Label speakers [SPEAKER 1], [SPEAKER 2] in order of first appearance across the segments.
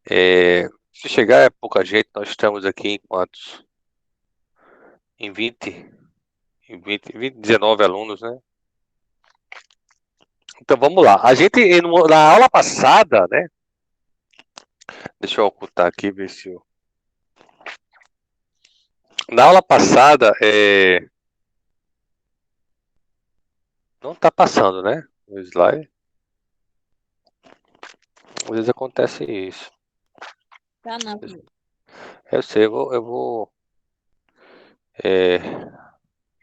[SPEAKER 1] Se chegar é pouca gente, nós estamos aqui em quantos? Em 19 alunos, né? Então vamos lá. A gente, na aula passada, né? Deixa eu ocultar aqui, ver se eu... Na aula passada, não está passando, né? O slide. Às vezes acontece isso.
[SPEAKER 2] Tá não.
[SPEAKER 1] Eu sei, eu vou é,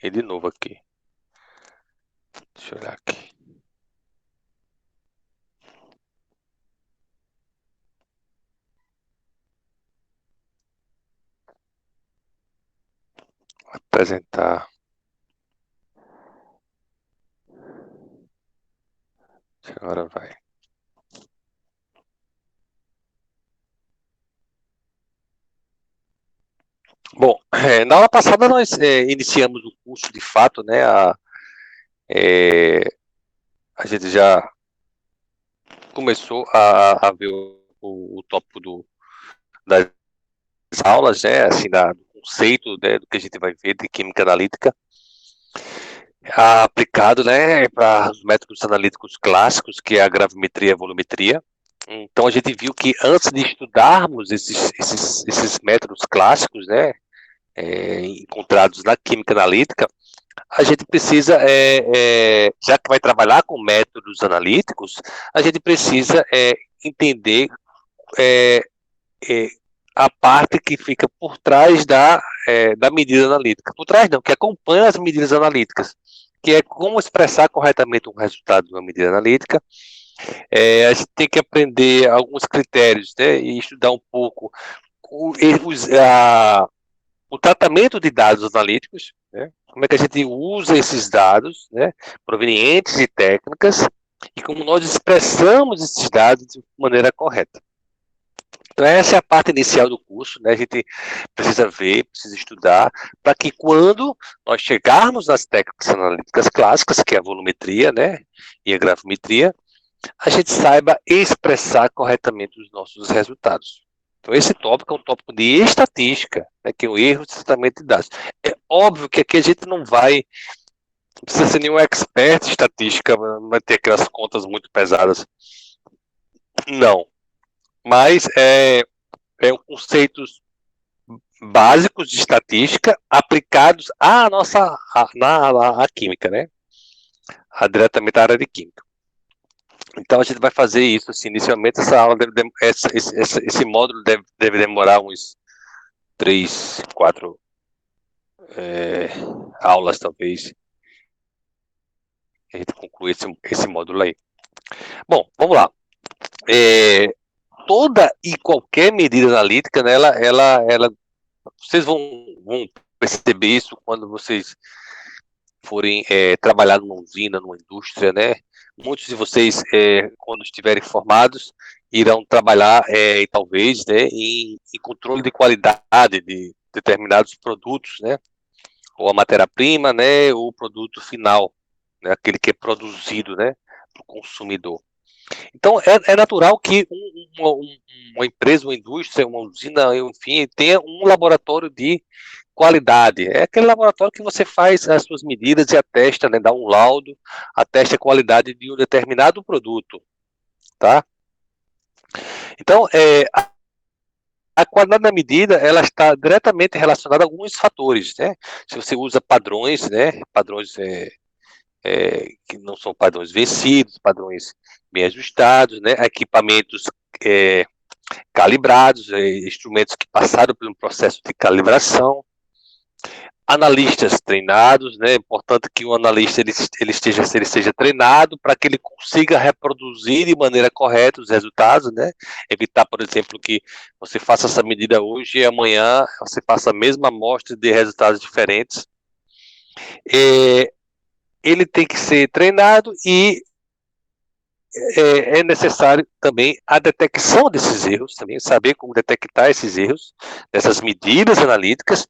[SPEAKER 1] ir de novo aqui. Deixa eu olhar aqui. Apresentar. Agora vai. Bom, na aula passada nós iniciamos o curso de fato, né? A gente já começou a ver o tópico das aulas, né? Assim, do conceito, né, do que a gente vai ver de química analítica aplicado, né, para os métodos analíticos clássicos, que é a gravimetria e a volumetria. Então a gente viu que antes de estudarmos esses métodos clássicos, né, encontrados na química analítica, a gente precisa, já que vai trabalhar com métodos analíticos, a gente precisa entender é, é, a parte que fica por trás da medida analítica. Por trás não, que acompanha as medidas analíticas, que é como expressar corretamente um resultado de uma medida analítica. A gente tem que aprender alguns critérios, né, e estudar um pouco o, os, a, o tratamento de dados analíticos, né, como é que a gente usa esses dados, né, provenientes de técnicas, e como nós expressamos esses dados de maneira correta. Então, essa é a parte inicial do curso, né? A gente precisa ver, precisa estudar, para que quando nós chegarmos nas técnicas analíticas clássicas, que é a volumetria, né, e a gravimetria, a gente saiba expressar corretamente os nossos resultados. Então, esse tópico é um tópico de estatística, né, que é o erro de tratamento de dados. É óbvio que aqui a gente não precisa ser nenhum expert em estatística, vai ter aquelas contas muito pesadas. Não. Mas conceitos básicos de estatística aplicados à nossa à química, né? Diretamente à área de química. Então a gente vai fazer isso assim, inicialmente essa aula esse módulo deve demorar uns 3, 4 aulas talvez. A gente concluir esse módulo aí. Bom, vamos lá. Toda e qualquer medida analítica, né, vocês vão perceber isso quando vocês forem trabalhar numa usina, numa indústria, né? Muitos de vocês, quando estiverem formados, irão trabalhar, talvez, né, em controle de qualidade de determinados produtos, né? Ou a matéria-prima, né? Ou o produto final, né? Aquele que é produzido, né? Para o consumidor. Então, é natural que uma empresa, uma indústria, uma usina, enfim, tenha um laboratório de qualidade. É aquele laboratório que você faz as suas medidas e atesta, né, dá um laudo, atesta a qualidade de um determinado produto, tá? Então, a qualidade da medida, ela está diretamente relacionada a alguns fatores, né? Se você usa padrões, né, padrões que não são padrões vencidos, padrões bem ajustados, né, equipamentos é, calibrados, instrumentos que passaram por um processo de calibração, analistas treinados, né? É importante que o analista ele seja treinado para que ele consiga reproduzir de maneira correta os resultados, né? Evitar, por exemplo, que você faça essa medida hoje e amanhã você faça a mesma amostra de resultados diferentes. Ele tem que ser treinado e é necessário também a detecção desses erros, também saber como detectar esses erros, dessas medidas analíticas.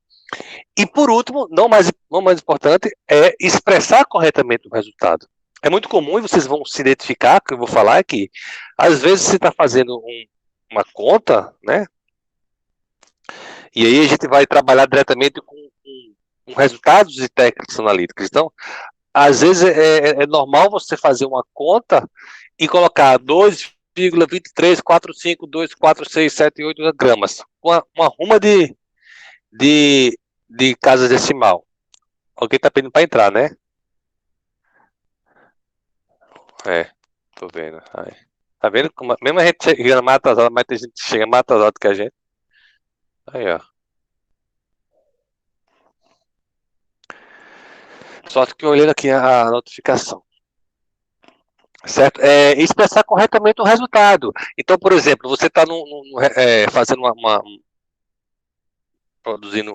[SPEAKER 1] E, por último, não mais importante, é expressar corretamente o resultado. É muito comum, e vocês vão se identificar, que eu vou falar, que às vezes você está fazendo uma conta, né? E aí a gente vai trabalhar diretamente com resultados de técnicas analíticas. Então, às vezes é normal você fazer uma conta e colocar 2,234524678 gramas. Uma ruma de casa decimal. Alguém está pedindo para entrar, né? Tô vendo. Aí. Tá vendo? Mesmo a gente chegando mais atrasado, mas tem gente que chega mais atrasado que a gente. Aí, ó. Só que eu olhando aqui a notificação. Certo? Expressar corretamente o resultado. Então, por exemplo, você está fazendo produzindo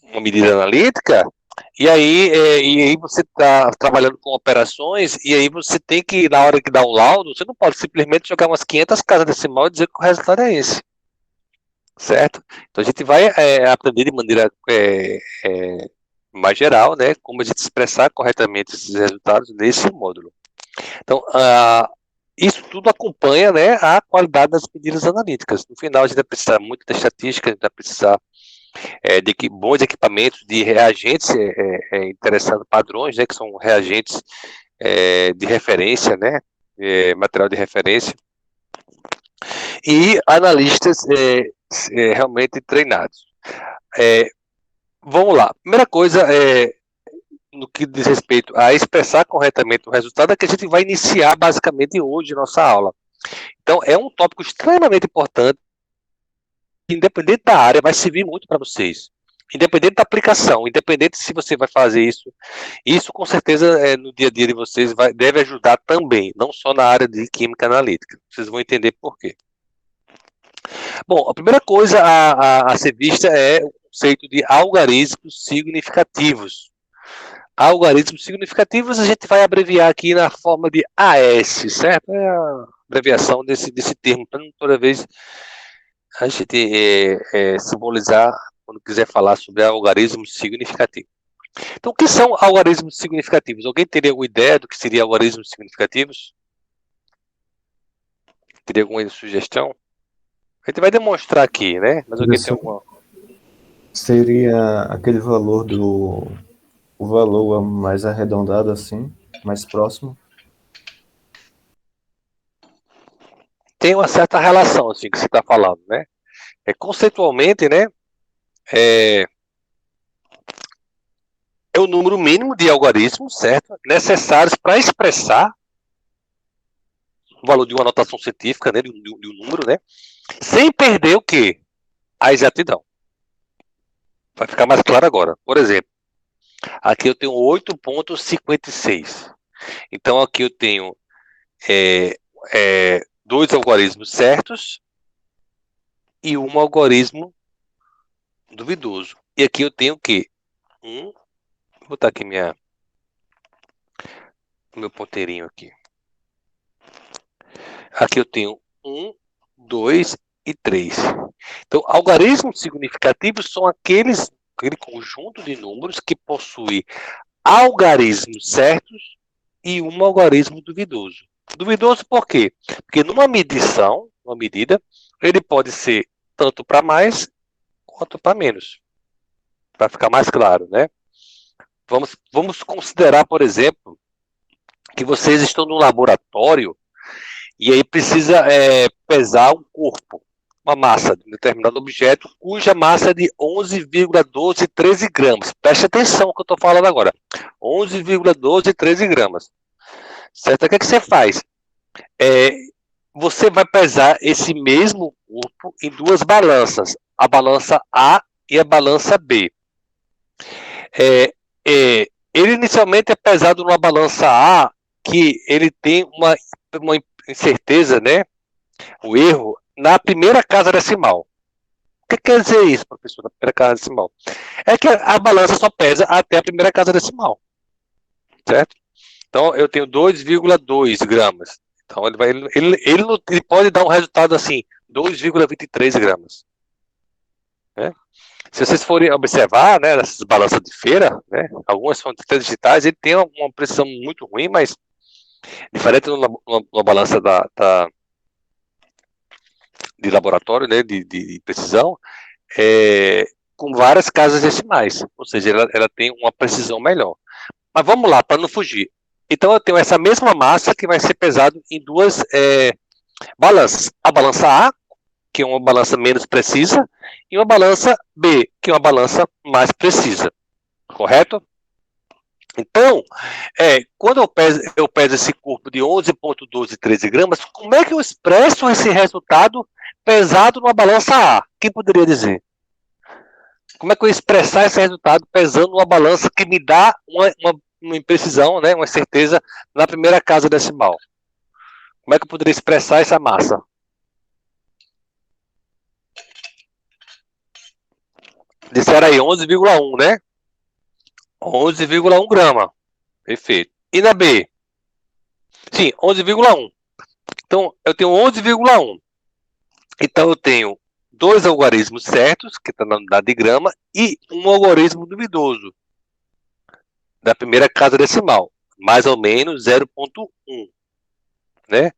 [SPEAKER 1] uma medida analítica, e aí você está trabalhando com operações, e aí você tem que, na hora que dá um laudo, você não pode simplesmente jogar umas 500 casas decimal e dizer que o resultado é esse. Certo? Então a gente vai aprender de maneira mais geral, né, como a gente expressar corretamente esses resultados nesse módulo. Então, isso tudo acompanha, né, a qualidade das medidas analíticas. No final, a gente vai precisar muito de estatística, a gente vai precisar de bons equipamentos, de reagentes interessando padrões, né, que são reagentes de referência, né, material de referência, e analistas realmente treinados. Vamos lá. Primeira coisa, no que diz respeito a expressar corretamente o resultado, é que a gente vai iniciar basicamente hoje nossa aula. Então, é um tópico extremamente importante, independente da área, vai servir muito para vocês. Independente da aplicação, independente se você vai fazer isso com certeza no dia a dia de vocês deve ajudar também, não só na área de química analítica. Vocês vão entender por quê. Bom, a primeira coisa a ser vista é o conceito de algarismos significativos. Algarismos significativos a gente vai abreviar aqui na forma de AS, certo? É a abreviação desse termo, para toda vez a gente simbolizar quando quiser falar sobre algarismos significativos. Então, o que são algarismos significativos? Alguém teria alguma ideia do que seria algarismos significativos? Teria alguma sugestão? A gente vai demonstrar aqui, né? Mas alguém tem alguma...
[SPEAKER 3] Seria aquele valor o valor mais arredondado assim, mais próximo.
[SPEAKER 1] Tem uma certa relação, assim, que você está falando, né? Conceitualmente, né? É o número mínimo de algarismos, certo? Necessários para expressar o valor de uma notação científica, né? De um número, né? Sem perder o quê? A exatidão. Vai ficar mais claro agora. Por exemplo, aqui eu tenho 8,56. Então, aqui eu tenho dois algarismos certos e um algarismo duvidoso. E aqui eu tenho o quê? Vou botar aqui meu ponteirinho aqui. Aqui eu tenho 1, 2 e 3. Então, algarismos significativos são aquele conjunto de números que possui algarismos certos e um algarismo duvidoso. Duvidoso por quê? Porque numa medição, uma medida, ele pode ser tanto para mais quanto para menos. Para ficar mais claro, né? Vamos considerar, por exemplo, que vocês estão num laboratório e aí precisa pesar um corpo, uma massa de um determinado objeto, cuja massa é de 11,1213 gramas. Preste atenção no que eu estou falando agora. 11,1213 gramas. Certo? O que você faz? Você vai pesar esse mesmo corpo em duas balanças, a balança A e a balança B. Ele inicialmente é pesado numa balança A, que ele tem uma incerteza, né? O erro na primeira casa decimal. O que quer dizer isso, professor, na primeira casa decimal? É que a balança só pesa até a primeira casa decimal. Certo? Então, eu tenho 2,2 gramas. Então, ele pode dar um resultado assim, 2,23 gramas. Né? Se vocês forem observar, né, nessas balanças de feira, né, algumas são digitais, ele tem uma precisão muito ruim, mas diferente numa balança da de laboratório, né, de precisão, com várias casas decimais, ou seja, ela tem uma precisão melhor. Mas vamos lá, para não fugir. Então eu tenho essa mesma massa que vai ser pesado em duas balanças. A balança A, que é uma balança menos precisa, e uma balança B, que é uma balança mais precisa. Correto? Então, quando eu peso esse corpo de 11,1213 gramas, como é que eu expresso esse resultado pesado numa balança A? Quem poderia dizer? Como é que eu expressar esse resultado pesando numa balança que me dá uma imprecisão, né, uma certeza na primeira casa decimal? Como é que eu poderia expressar essa massa? Disseram aí 11,1, né? 11,1 grama. Perfeito. E na B? Sim, 11,1. Então, eu tenho 11,1. Então, eu tenho dois algarismos certos, que está na unidade de grama, e um algarismo duvidoso, da primeira casa decimal, mais ou menos 0,1, né?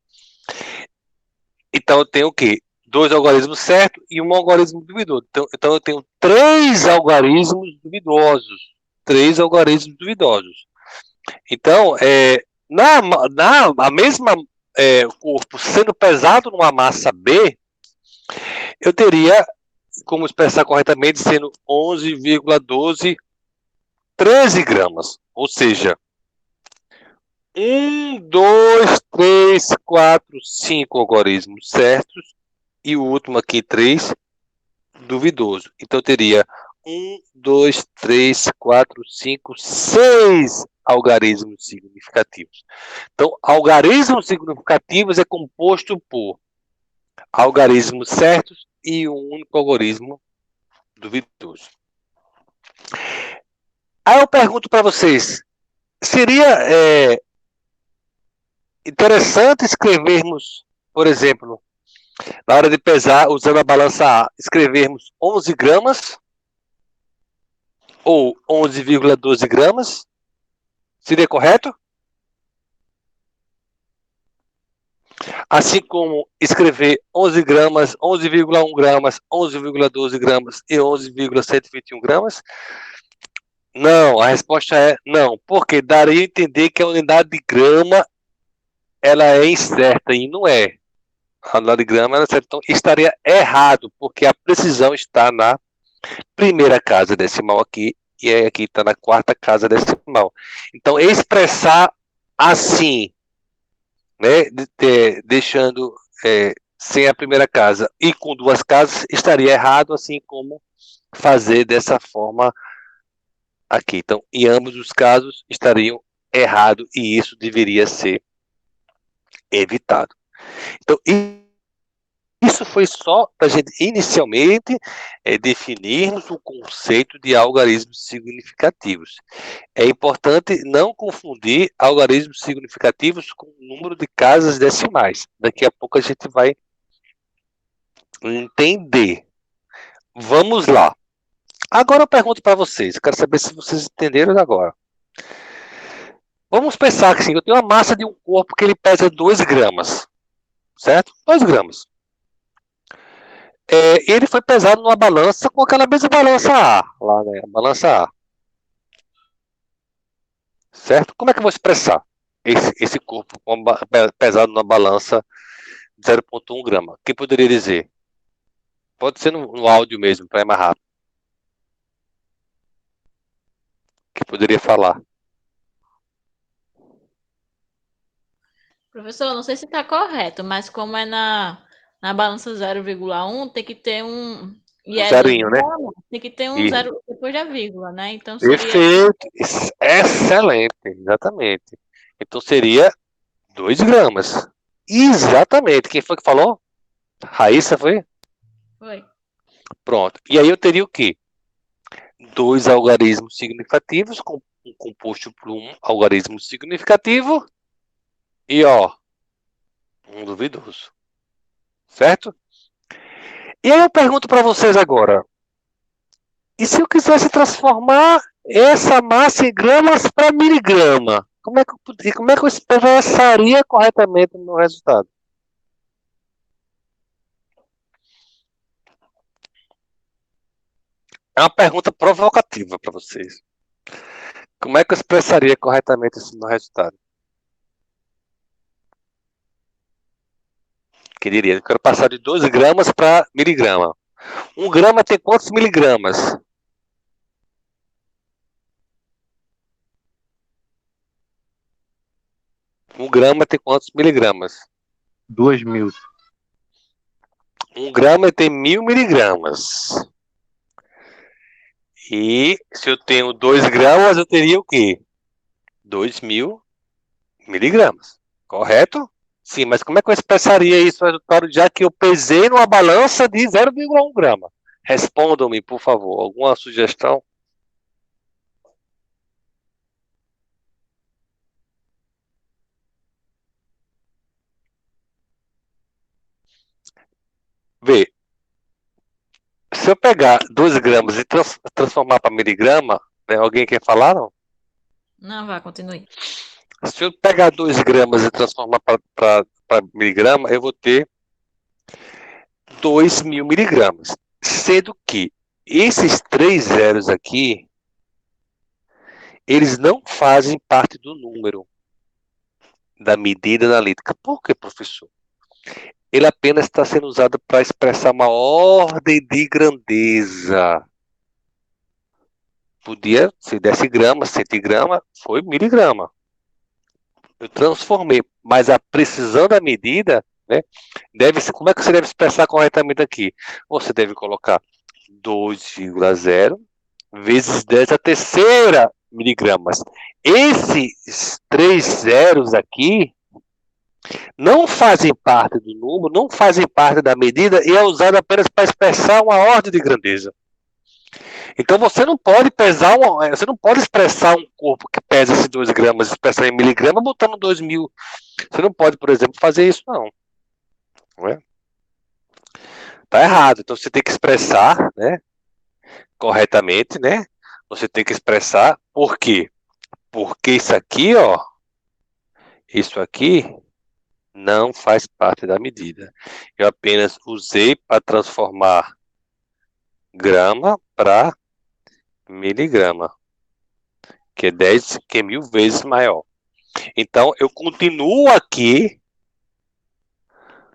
[SPEAKER 1] Então, eu tenho o quê? Dois algarismos certos e um algarismo duvidoso. Então, eu tenho três algarismos duvidosos. Três algarismos duvidosos. Então, a mesma corpo sendo pesado numa massa B, eu teria como expressar corretamente sendo 11,1213 gramas. Ou seja, 1, 2, 3, 4, 5 algarismos certos e o último aqui 3 duvidoso. Então eu teria 1, 2, 3, 4, 5, 6 algarismos significativos. Então, algarismos significativos é composto por algarismos certos e um único algarismo duvidoso. Aí eu pergunto para vocês, seria interessante escrevermos, por exemplo, na hora de pesar, usando a balança A, escrevermos 11 gramas ou 11,12 gramas? Seria correto? Assim como escrever 11 gramas, 11,1 gramas, 11,12 gramas e 11,121 gramas? Não, a resposta é não, porque daria a entender que a unidade de grama ela é incerta e não é. A unidade de grama ela é certa, então estaria errado, porque a precisão está na primeira casa decimal aqui e aqui está na quarta casa decimal. Então expressar assim, né, deixando sem a primeira casa e com duas casas estaria errado, assim como fazer dessa forma aqui. Então, em ambos os casos estariam errado e isso deveria ser evitado. Então, isso foi só para a gente inicialmente definirmos o conceito de algarismos significativos. É importante não confundir algarismos significativos com o número de casas decimais. Daqui a pouco a gente vai entender. Vamos lá. Agora eu pergunto para vocês, quero saber se vocês entenderam agora. Vamos pensar que assim, eu tenho a massa de um corpo que ele pesa 2 gramas, certo? 2 gramas. Ele foi pesado numa balança com aquela mesma balança A, lá, né? A balança A. Certo? Como é que eu vou expressar esse corpo pesado numa balança de 0,1 grama? Quem poderia dizer? Pode ser no áudio mesmo, para ir mais rápido. Quem poderia falar?
[SPEAKER 2] Professor, não sei se está correto, mas como é na balança 0,1, tem que ter um. E é 2
[SPEAKER 1] Zerinho, né?
[SPEAKER 2] gramas, tem que ter um
[SPEAKER 1] E,
[SPEAKER 2] zero depois da vírgula, né? Então seria.
[SPEAKER 1] perfeito. Excelente, exatamente. Então seria 2 gramas. Exatamente. Quem foi que falou? Raíssa foi?
[SPEAKER 2] Foi.
[SPEAKER 1] Pronto. E aí eu teria o quê? 2 algarismos significativos composto por um algarismo significativo e, um duvidoso. Certo? E aí eu pergunto para vocês agora, e se eu quisesse transformar essa massa em gramas para miligrama? Como é que eu expressaria corretamente no meu resultado? É uma pergunta provocativa para vocês. Como é que eu expressaria corretamente esse meu resultado? Que diria, eu quero passar de 2 gramas para miligrama. 1 grama tem quantos miligramas? Um grama tem quantos miligramas?
[SPEAKER 4] 2.000.
[SPEAKER 1] 1 grama tem 1.000 miligramas. E se eu tenho 2 gramas, eu teria o quê? 2.000 miligramas. Correto? Sim, mas como é que eu expressaria isso, resultado, já que eu pesei numa balança de 0,1 grama? Respondam-me, por favor. Alguma sugestão? Vê, se eu pegar 2 gramas e transformar para miligrama, né, alguém quer falar, não?
[SPEAKER 2] Não, vá, continue.
[SPEAKER 1] Se eu pegar 2 gramas e transformar para miligrama, eu vou ter 2.000 miligramas. Sendo que esses 3 zeros aqui, eles não fazem parte do número da medida analítica. Por que, professor? Ele apenas está sendo usado para expressar uma ordem de grandeza. Podia ser 10 gramas, 100 gramas, foi miligrama. Eu transformei, mas a precisão da medida, né, deve ser, como é que você deve expressar corretamente aqui? Você deve colocar 2,0 vezes 10 a terceira miligramas. Esses 3 zeros aqui não fazem parte do número, não fazem parte da medida e é usado apenas para expressar uma ordem de grandeza. Então você não pode pesar, você não pode expressar um corpo que pesa esses 2 gramas, expressar em miligrama botando 2.000. Você não pode, por exemplo, fazer isso, não. Não é? Tá errado. Então você tem que expressar, né, corretamente, né? Você tem que expressar por quê? Porque isso aqui, ó, isso aqui não faz parte da medida. Eu apenas usei para transformar grama para miligrama, que é 10, que é 1.000 vezes maior. Então, eu continuo aqui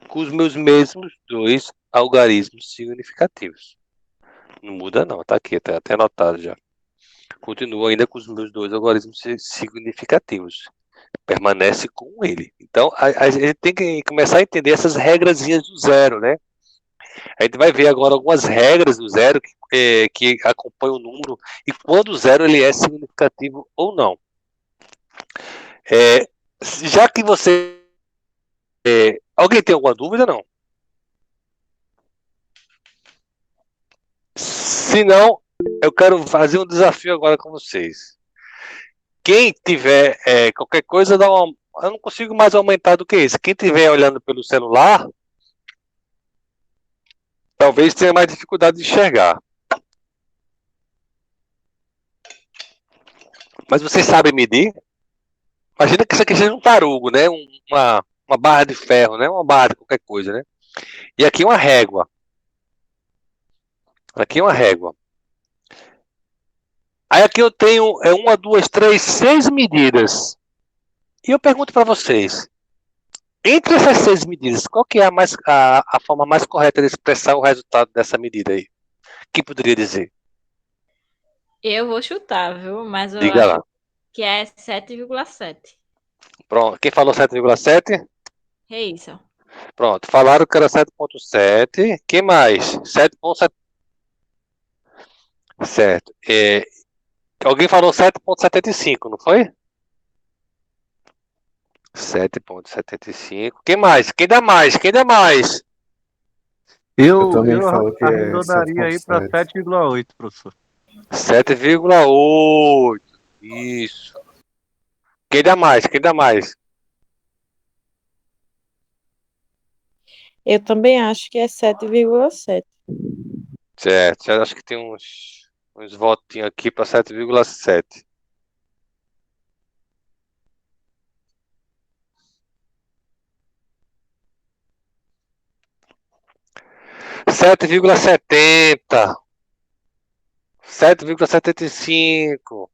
[SPEAKER 1] com os meus mesmos 2 algarismos significativos. Não muda não, tá aqui, tá até anotado já. Continuo ainda com os meus 2 algarismos significativos. Permanece com ele. Então, a gente tem que começar a entender essas regrazinhas do zero, né? A gente vai ver agora algumas regras do zero que acompanham o número e quando o zero ele é significativo ou não. É, já que você... alguém tem alguma dúvida, não? Se não, eu quero fazer um desafio agora com vocês. Quem tiver qualquer coisa, eu não consigo mais aumentar do que isso. Quem tiver olhando pelo celular, talvez tenha mais dificuldade de enxergar. Mas vocês sabem medir? Imagina que isso aqui seja um tarugo, né? Uma barra de ferro, né? Uma barra de qualquer coisa, né? E aqui uma régua. Aqui uma régua. Aí aqui eu tenho 1, 2, 3, 6 medidas. E eu pergunto para vocês, entre essas 6 medidas, qual que é a forma mais correta de expressar o resultado dessa medida aí? Quem poderia dizer?
[SPEAKER 2] Eu vou chutar, viu? Mas eu
[SPEAKER 1] Diga
[SPEAKER 2] acho
[SPEAKER 1] lá.
[SPEAKER 2] que é 7,7.
[SPEAKER 1] Pronto. Quem falou 7,7?
[SPEAKER 2] É isso.
[SPEAKER 1] Pronto. Falaram que era 7,7. Quem mais? 7,7. Certo. Alguém falou 7,75, não foi? 7,75. Quem mais? Quem dá mais? Quem dá mais?
[SPEAKER 3] Eu também
[SPEAKER 4] Eu
[SPEAKER 3] falo que é
[SPEAKER 4] arredondaria aí para
[SPEAKER 3] 7,7.
[SPEAKER 4] 7,8, professor.
[SPEAKER 1] 7,8. Isso. Quem dá mais? Quem dá mais?
[SPEAKER 5] Eu também acho que é 7,7.
[SPEAKER 1] Certo. Eu acho que tem uns votinhos aqui para 7,7. R$ 7,70. 7,75.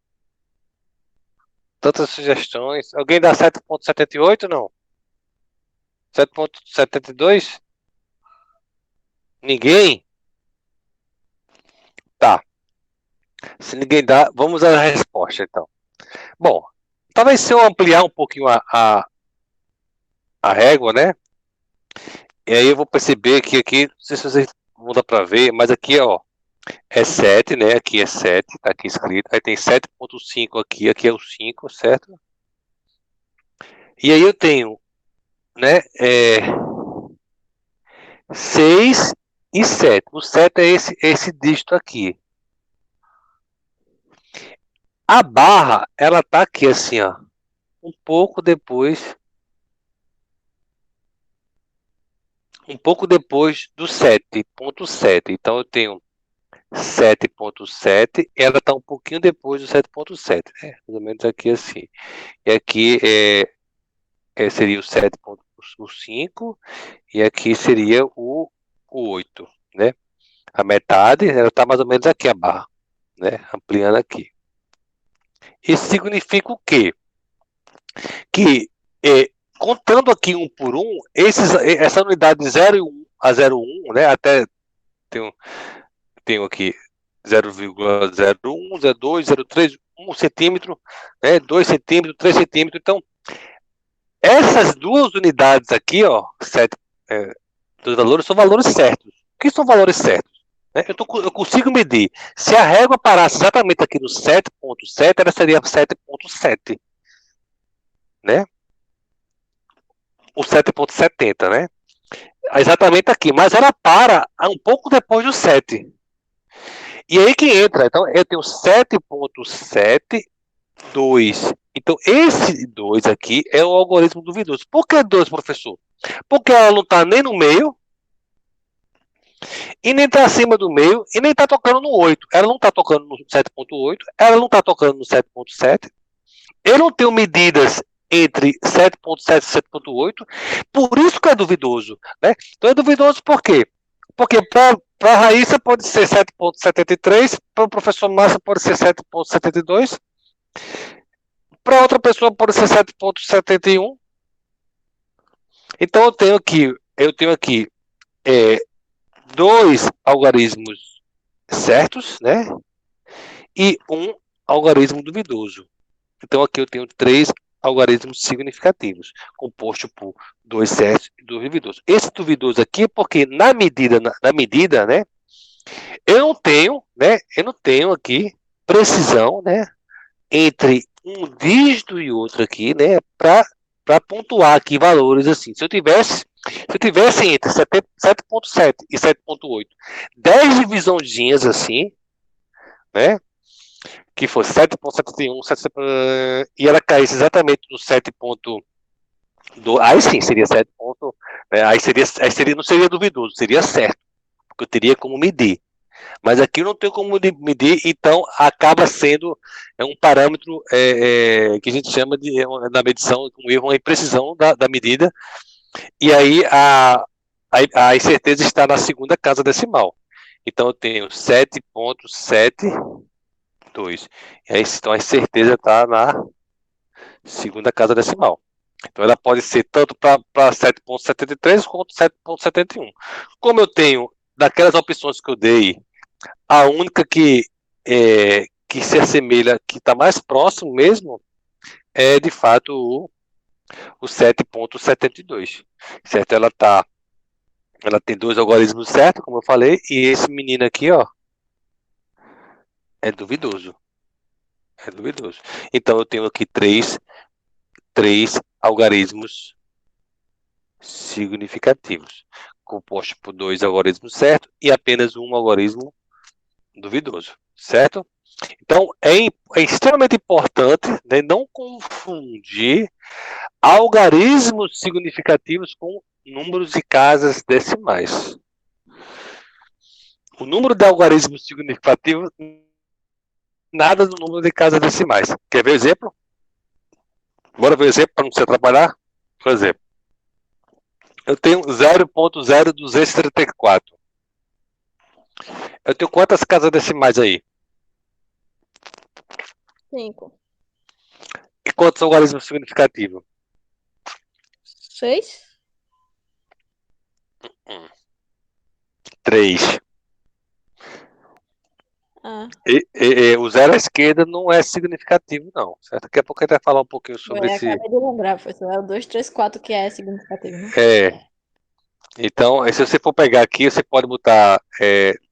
[SPEAKER 1] Tantas sugestões. Alguém dá 7,78, não? 7,72? Ninguém? Tá. Se ninguém dá, vamos à resposta, então. Bom, talvez se eu ampliar um pouquinho a régua, né? E aí eu vou perceber que aqui, não sei se vocês vão dar para ver, mas aqui, ó, é 7, né? Aqui é 7, tá aqui escrito. Aí tem 7,5 aqui, aqui é o 5, certo? E aí eu tenho, né, 6 e 7. O 7 é esse dígito aqui. A barra, ela tá aqui assim, ó, um pouco depois do 7,7. Então eu tenho 7,7, ela está um pouquinho depois do 7,7, né? Mais ou menos aqui assim. E aqui seria o 7,5 e aqui seria o 8, né? A metade, ela está mais ou menos aqui a barra, né? Ampliando aqui. Isso significa o quê? Que contando aqui um por um, essa unidade 0,1 a 0,1, né? Até tenho aqui 0,01, 0,2, 0,3, 1 centímetro, né, 2 centímetros, 3 centímetros. Então, essas duas unidades aqui, ó, dos valores, são valores certos. O que são valores certos? Né? Eu consigo medir. Se a régua parasse exatamente aqui no 7,7, ela seria 7,7. Né? O 7,70, né? Exatamente aqui. Mas ela para um pouco depois do 7. E aí que entra, então eu tenho 7,72. Então esse 2 aqui é o algoritmo duvidoso. Por que 2, professor? Porque ela não está nem no meio, e nem está acima do meio, e nem está tocando no 8. Ela não está tocando no 7,8, ela não está tocando no 7,7. Eu não tenho medidas entre 7,7 e 7,8, por isso que é duvidoso. Né? Então é duvidoso por quê? Porque para a Raíssa pode ser 7,73, para o professor Márcio pode ser 7,72, para outra pessoa pode ser 7,71. Então eu tenho aqui dois algarismos certos, né? E um algarismo duvidoso. Então aqui eu tenho 3 algarismos significativos, composto por 2 certos e 2 duvidosos. Esse duvidoso aqui é porque na medida, né, eu não tenho aqui precisão, né, entre um dígito e outro aqui, né, para pontuar aqui valores assim. Se eu tivesse entre 7,7 e 7,8, 10 divisãozinhas assim, né, que fosse 7,71, e ela caísse exatamente no 7,2, aí sim seria 7. Aí não seria duvidoso, seria certo, porque eu teria como medir. Mas aqui eu não tenho como medir, então acaba sendo um parâmetro que a gente chama na medição, um erro, uma imprecisão da medida, e aí a incerteza está na segunda casa decimal. Então eu tenho 7,72. Então a incerteza está na segunda casa decimal. Então ela pode ser tanto para 7,73 quanto 7,71. Como eu tenho, daquelas opções que eu dei, a única que se assemelha, que está mais próximo mesmo, é de fato o 7,72. Certo? Ela tem 2 algarismos certos, como eu falei, e esse menino aqui, ó, é duvidoso. É duvidoso. Então eu tenho aqui três algarismos significativos, composto por 2 algarismos certos e apenas um algarismo duvidoso, certo? Então é extremamente importante, né, não confundir algarismos significativos com números de casas decimais. O número de algarismos significativos nada do número de casas decimais. Quer ver o exemplo? Bora ver o exemplo para não você trabalhar? Por exemplo, eu tenho 0,0234. Eu tenho quantas casas decimais aí?
[SPEAKER 2] 5.
[SPEAKER 1] E quantos algarismos significativos?
[SPEAKER 2] 6?
[SPEAKER 1] 3.
[SPEAKER 2] Ah,
[SPEAKER 1] O zero à esquerda não é significativo, não. Certo? Daqui a pouco a gente vai falar um pouquinho sobre
[SPEAKER 2] eu
[SPEAKER 1] esse.
[SPEAKER 2] acabei de lembrar, professor. É o 2, 3, 4 que é significativo, né?
[SPEAKER 1] É. Então, se você for pegar aqui, você pode botar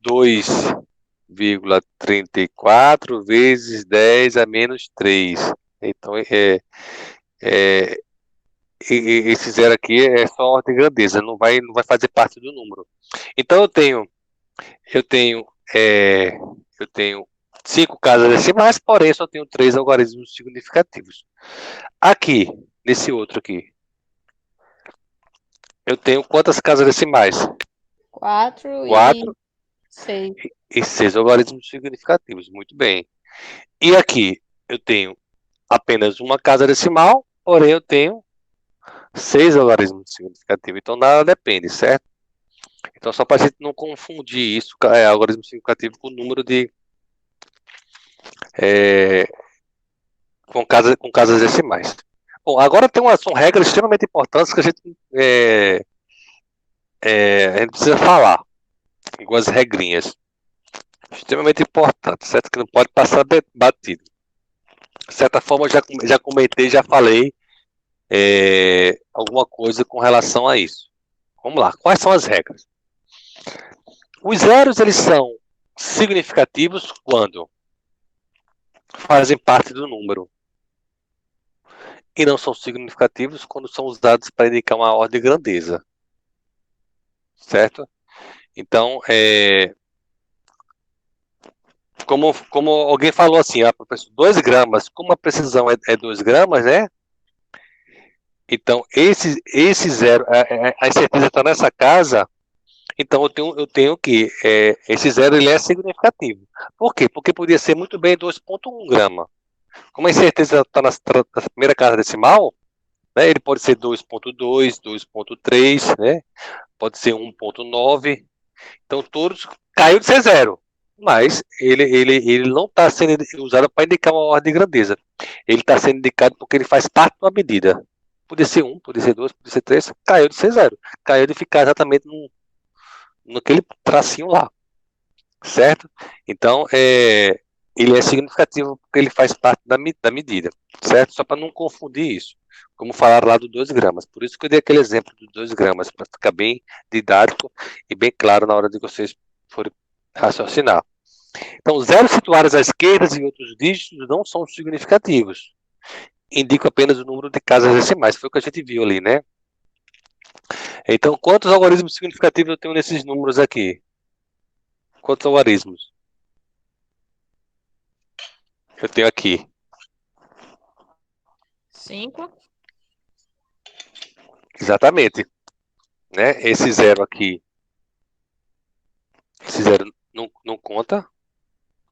[SPEAKER 1] 2,34 vezes 10 a menos 3. Então, esse zero aqui é só ordem de grandeza, não vai fazer parte do número. Então, eu tenho 5 casas decimais, porém só tenho 3 algarismos significativos. Aqui, nesse outro aqui, eu tenho quantas casas decimais?
[SPEAKER 2] 4
[SPEAKER 1] 4
[SPEAKER 2] e 6.
[SPEAKER 1] e 6 algarismos significativos. Muito bem. E aqui, eu tenho apenas uma casa decimal, porém eu tenho 6 algarismos significativos. Então nada depende, certo? Então só para a gente não confundir isso, algarismo significativo com o número de é, com casas decimais. Bom, agora são regras extremamente importantes que a gente precisa falar. Algumas regrinhas extremamente importantes, certo? Que não pode passar batido. De certa forma, eu já comentei, já falei alguma coisa com relação a isso. Vamos lá, quais são as regras? Os zeros, eles são significativos quando fazem parte do número. E não são significativos quando são usados para indicar uma ordem de grandeza. Certo? Então, como alguém falou assim, professor, 2 gramas, como a precisão é 2 gramas, né? Então, esse zero, a incerteza está nessa casa, então eu tenho que esse zero ele é significativo. Por quê? Porque podia ser muito bem 2,1 grama. Como a incerteza está na primeira casa decimal, né, ele pode ser 2,2, 2,3, né, pode ser 1,9. Então, todos caiu de ser zero. Mas ele não está sendo usado para indicar uma ordem de grandeza. Ele está sendo indicado porque ele faz parte de uma medida. Podia ser 1, podia ser 2, podia ser 3, caiu de ser zero. Caiu de ficar exatamente naquele tracinho lá. Certo? Então, ele é significativo porque ele faz parte da medida. Certo? Só para não confundir isso. Como falaram lá do 2 gramas. Por isso que eu dei aquele exemplo dos 2 gramas, para ficar bem didático e bem claro na hora de vocês forem raciocinar. Então, zeros situados à esquerda e outros dígitos não são significativos. Indicam apenas o número de casas decimais. Foi o que a gente viu ali, né? Então, quantos algarismos significativos eu tenho nesses números aqui? Quantos algarismos? Eu tenho aqui
[SPEAKER 2] 5.
[SPEAKER 1] exatamente, né? Esse zero aqui, esse zero não conta,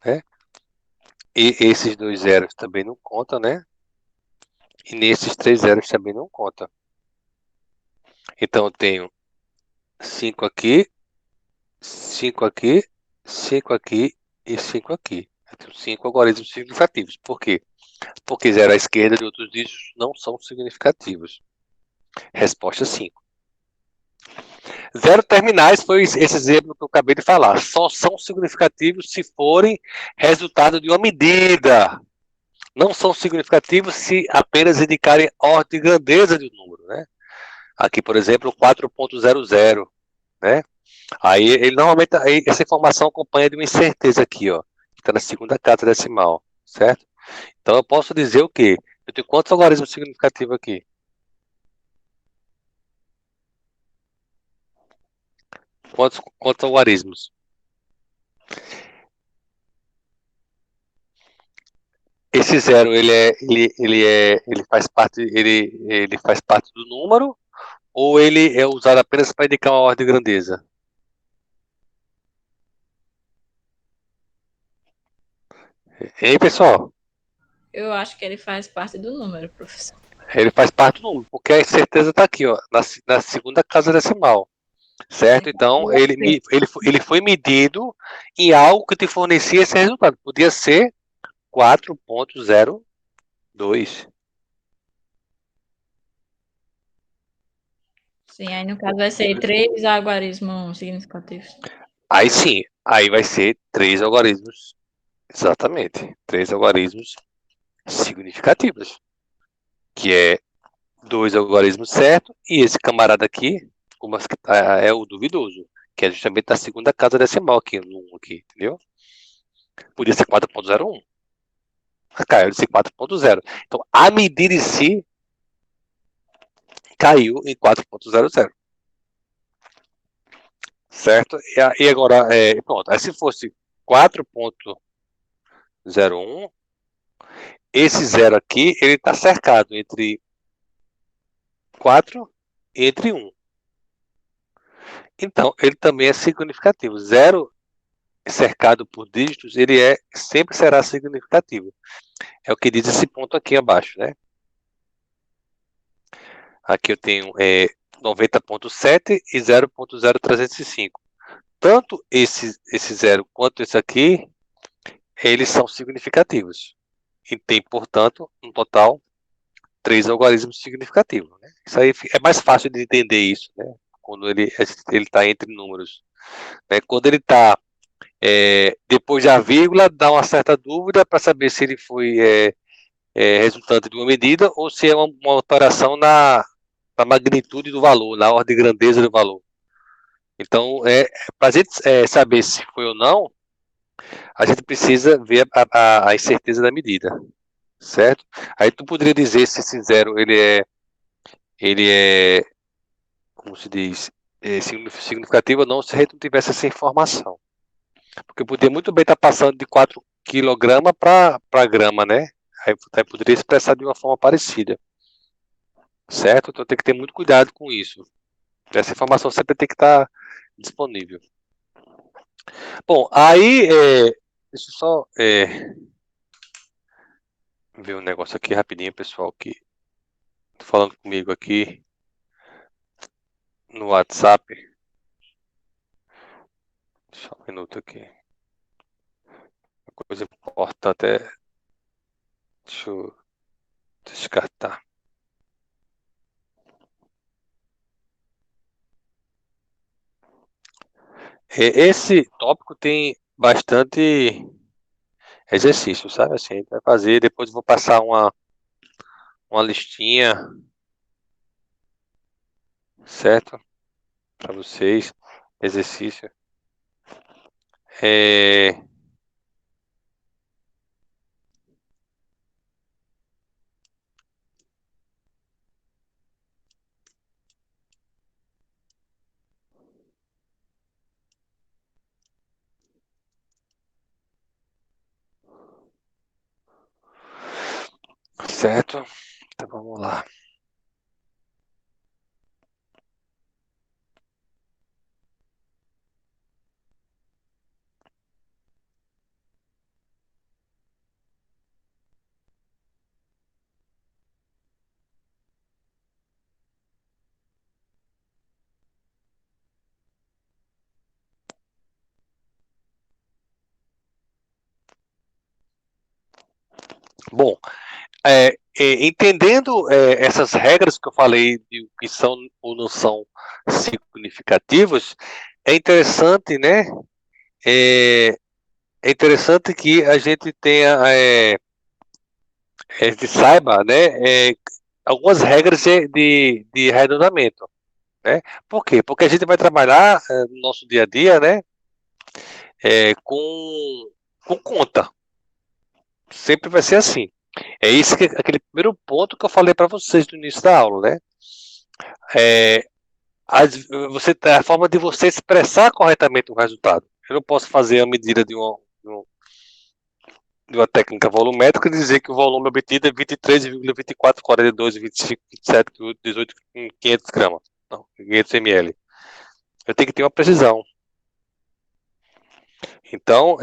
[SPEAKER 1] né? E esses 2 zeros também não contam, né? E nesses 3 zeros também não conta. Então eu tenho 5 aqui, 5 aqui, 5 aqui e 5 aqui. Eu tenho 5 algarismos significativos. Por quê? Porque zero à esquerda e outros dígitos não são significativos. Resposta 5. Zero terminais foi esse exemplo que eu acabei de falar. Só são significativos se forem resultado de uma medida. Não são significativos se apenas indicarem ordem de grandeza de um número, né? Aqui, por exemplo, 4,00, né? Aí, normalmente, essa informação acompanha de uma incerteza aqui, ó, que está na segunda casa decimal, certo? Então, eu posso dizer o quê? Eu tenho quantos algarismos significativos aqui? Quantos algarismos? Esse zero, ele faz parte do número ou ele é usado apenas para indicar uma ordem de grandeza? Hein, pessoal?
[SPEAKER 2] Eu acho que ele faz parte do número, professor.
[SPEAKER 1] Ele faz parte do número, porque a incerteza está aqui, ó, na segunda casa decimal, certo? Então, ele foi medido em algo que te fornecia esse resultado. Podia ser 4,02.
[SPEAKER 2] Sim, aí no caso vai ser 3 algarismos significativos.
[SPEAKER 1] Aí sim, aí vai ser 3 algarismos. Exatamente. 3 algarismos significativos. Que é 2 algarismos certos. E esse camarada aqui, é o duvidoso. Que é justamente a segunda casa decimal aqui, no 1 aqui, entendeu? Podia ser 4,01. Mas caiu de ser 4,0. Então, a medida em si caiu em 4,00. Certo? E agora, pronto. Aí se fosse 4,01, esse zero aqui, ele está cercado entre 4 e entre 1. Então, ele também é significativo. Zero cercado por dígitos, ele sempre será significativo. É o que diz esse ponto aqui abaixo, né? Aqui eu tenho 90,7 e 0,0305. Tanto esse zero quanto esse aqui, eles são significativos. E tem, portanto, um total 3 algarismos significativos. Né? Isso aí é mais fácil de entender isso, né? Quando ele está entre números. Né? Quando ele está depois da vírgula, dá uma certa dúvida para saber se ele foi resultante de uma medida ou se é uma alteração na magnitude do valor, na ordem de grandeza do valor. Então, para a gente saber se foi ou não, a gente precisa ver a incerteza da medida, certo? Aí tu poderia dizer se esse zero ele é, como se diz, significativo ou não se a gente não tivesse essa informação. Porque poderia muito bem estar passando de 4 kg para grama, né? Aí poderia expressar de uma forma parecida, certo? Então tem que ter muito cuidado com isso. Essa informação sempre tem que estar disponível. Bom, aí, deixa eu só ver um negócio aqui rapidinho, pessoal, que tô falando comigo aqui no WhatsApp. Só um minuto aqui. Uma coisa importante deixa eu descartar. Esse tópico tem bastante exercício, sabe? Assim, a gente vai fazer, depois eu vou passar uma listinha, certo? Para vocês, exercício. Certo? Então vamos lá. Bom, entendendo essas regras que eu falei de que são ou não são significativos, é interessante, né? É interessante que a gente tenha, a gente saiba, né? Algumas regras de arredondamento, né? Por quê? Porque a gente vai trabalhar no nosso dia a dia, né? Com conta. Sempre vai ser assim. É isso aquele primeiro ponto que eu falei para vocês no início da aula, né? A forma de você expressar corretamente o resultado. Eu não posso fazer a medida de uma técnica volumétrica e dizer que o volume obtido é 23,24, 42, 25, 27, 18, 500 gramas. Não, 500 ml. Eu tenho que ter uma precisão. Então,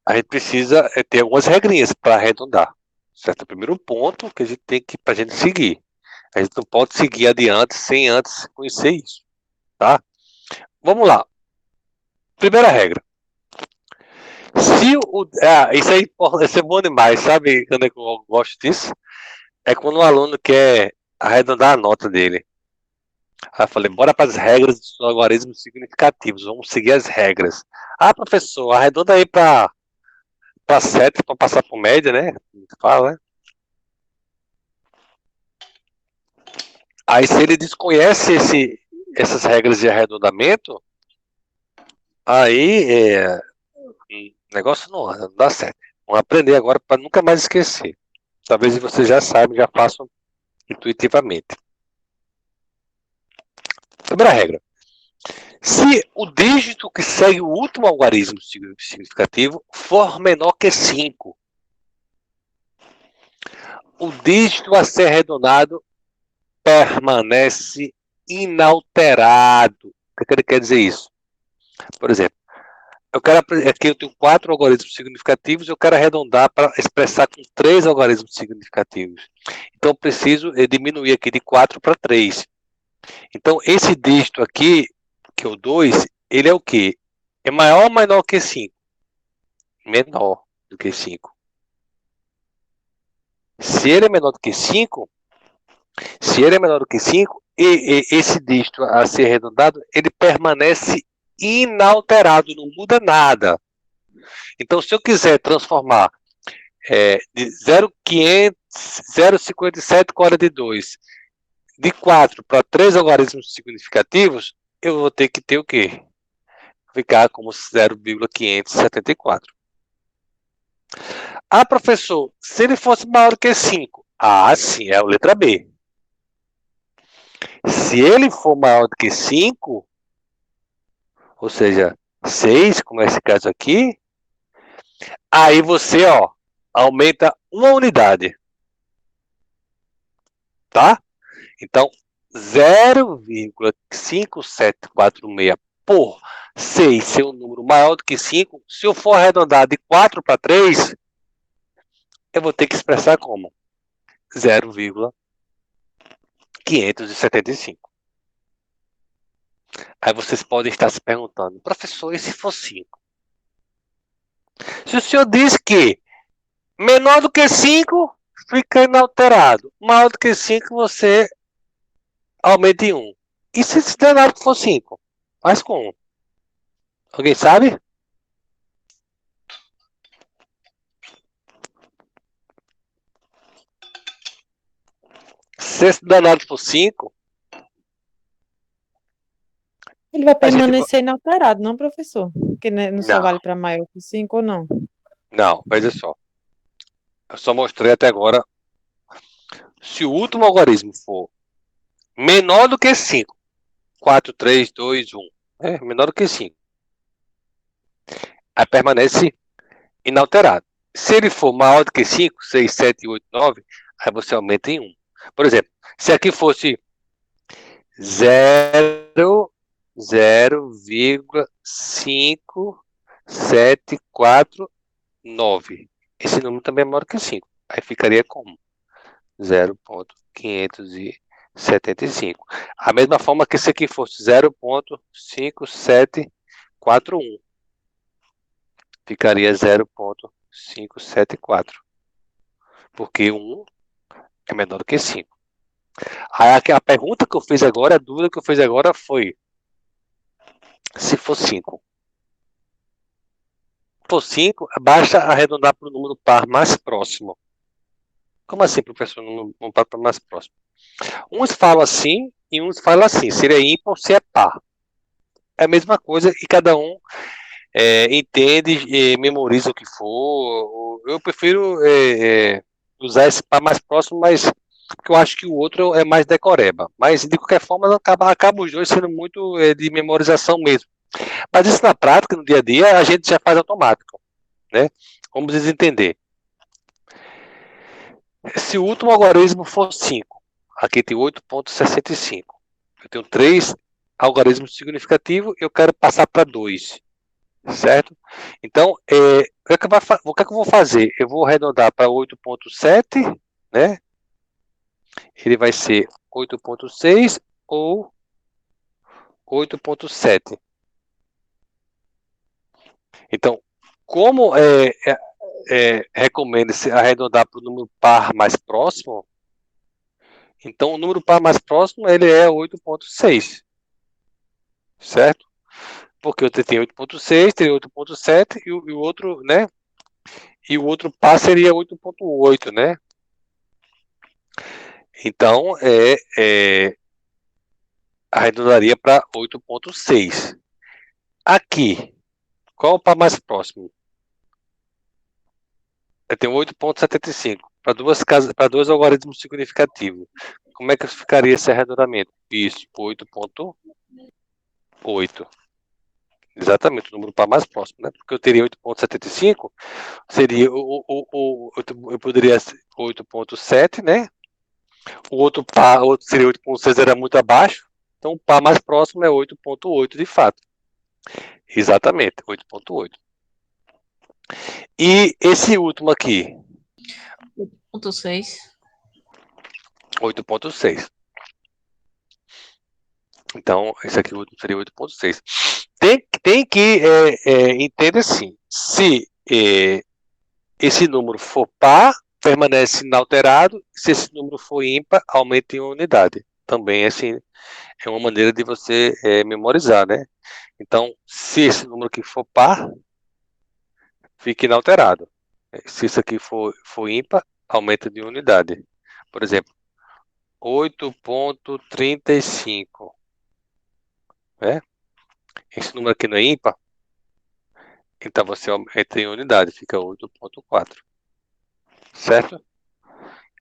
[SPEAKER 1] a gente precisa ter algumas regrinhas para arredondar. Certo? O primeiro ponto que a gente tem que para a gente seguir. A gente não pode seguir adiante sem antes conhecer isso, tá? Vamos lá. Primeira regra. Isso é importante, isso é bom demais, sabe quando é que eu gosto disso? É quando o aluno quer arredondar a nota dele. Aí eu falei, bora para as regras dos algoritmos significativos, vamos seguir as regras. Ah, professor, arredonda aí para 7 para passar por média, né? Fala, né? Aí se ele desconhece essas regras de arredondamento, aí o negócio não dá certo. Vamos aprender agora para nunca mais esquecer. Talvez você já saiba, já façam intuitivamente. Primeira regra. Se o dígito que segue o último algarismo significativo for menor que 5, o dígito a ser arredondado permanece inalterado. O que ele quer dizer isso? Por exemplo, aqui eu tenho 4 algarismos significativos, eu quero arredondar para expressar com 3 algarismos significativos. Então eu preciso diminuir aqui de 4 para 3. Então esse dígito aqui, que é o 2, ele é o quê? É maior ou menor que 5? Menor do que 5. Se ele é menor do que 5, esse dígito a ser arredondado, ele permanece inalterado, não muda nada. Então, se eu quiser transformar de 0,5742 de 4 para 3 algarismos significativos, eu vou ter que ter o quê? Ficar como 0,574. Ah, professor, se ele fosse maior que 5, sim, é a letra B. Se ele for maior do que 5, ou seja, 6, como é esse caso aqui, aí você, aumenta uma unidade. Tá? Então, 0,5746 por 6 ser um número maior do que 5, se eu for arredondar de 4 para 3, eu vou ter que expressar como 0,575. Aí vocês podem estar se perguntando, professor, e se for 5? Se o senhor diz que menor do que 5, fica inalterado. Maior do que 5, você aumenta em 1. E se esse danado for 5? Faz com 1. Alguém sabe? Se esse danado for 5,
[SPEAKER 5] Ele vai
[SPEAKER 1] a gente...
[SPEAKER 5] permanecer inalterado, não, professor? Porque não só vale para maior que 5 ou não?
[SPEAKER 1] Não, veja só. Eu só mostrei até agora. Se o último algarismo for menor do que 5, 4, 3, 2, 1, menor do que 5, aí permanece inalterado. Se ele for maior do que 5, 6, 7, 8, 9, aí você aumenta em 1. Por exemplo, se aqui fosse 0,5749, esse número também é maior que 5. Aí ficaria como 0,575. A mesma forma que esse aqui fosse 0,5741. Ficaria 0,574. Porque 1 é menor do que 5. Aí a pergunta que eu fiz agora, a dúvida que eu fiz agora foi: se for 5? Se for 5, basta arredondar para o número par mais próximo. Como assim, professor, não par mais próximo? Uns falam assim e uns falam assim, se ele é ímpar ou se é par. É a mesma coisa e cada um entende e memoriza o que for. Eu prefiro usar esse par mais próximo, mas porque eu acho que o outro é mais decoreba. Mas, de qualquer forma, acaba os dois sendo muito de memorização mesmo. Mas isso na prática, no dia a dia, a gente já faz automático, né? Vamos entender. Se o último algarismo for 5, aqui tem 8,65. Eu tenho 3 algarismos significativos, eu quero passar para 2, certo? Então, o que é que eu vou fazer? Eu vou arredondar para 8,7, né? Ele vai ser 8,6 ou 8,7. Então, como recomenda-se arredondar para o número par mais próximo, então o número par mais próximo ele é 8,6, certo? Porque eu tenho 8,6, teria 8,7 e o outro, né? E o outro par seria 8,8, né? Então, arredondaria para 8,6. Aqui, qual é o par mais próximo? Eu tenho 8,75 para dois algarismos significativos. Como é que ficaria esse arredondamento? Isso, 8,8. Exatamente, o número par mais próximo, né? Porque eu teria 8,75, seria eu poderia ser 8,7, né? O outro seria 8,6, era muito abaixo. Então o par mais próximo é 8,8 de fato. Exatamente, 8,8. E esse último aqui,
[SPEAKER 2] 8,6.
[SPEAKER 1] 8,6. Então, esse aqui seria 8,6. Tem que entender assim, se esse número for par, permanece inalterado, se esse número for ímpar, aumenta em uma unidade. Também assim, é uma maneira de você memorizar, né? Então, se esse número aqui for par, fica inalterado. Se isso aqui for ímpar, aumenta de unidade. Por exemplo, 8,35. Né? Esse número aqui não é ímpar, então você aumenta em unidade, fica 8,4. Certo?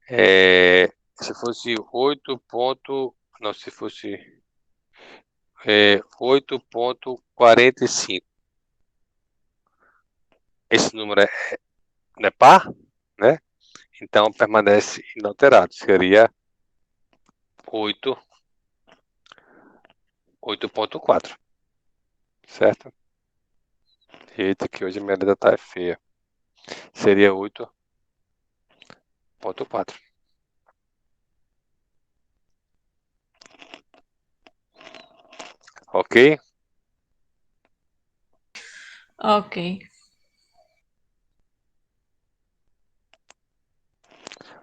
[SPEAKER 1] Se fosse 8. Não, se fosse 8,45. Esse número não é par, né? Então permanece inalterado. Seria 8,4. Certo? Eita, que hoje a minha letra tá feia. Seria 8,4. Ok?
[SPEAKER 2] Ok.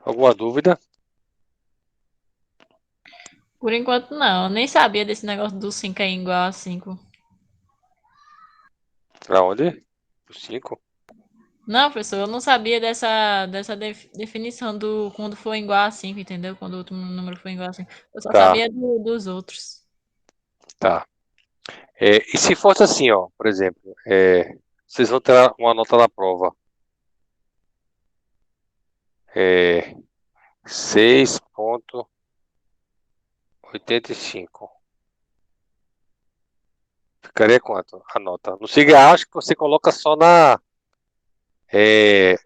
[SPEAKER 1] Alguma dúvida?
[SPEAKER 2] Por enquanto não. Eu nem sabia desse negócio do 5 é igual a 5.
[SPEAKER 1] Pra onde? O 5?
[SPEAKER 2] Não, professor, eu não sabia dessa definição do quando for igual a 5, entendeu? Quando o último número for igual a 5. Eu só
[SPEAKER 1] Tá,
[SPEAKER 2] sabia dos outros.
[SPEAKER 1] tá. E se fosse assim, ó, por exemplo, vocês vão ter uma nota na prova. 6,85. Ficaria quanto a nota? No Siga, acho que você coloca só é,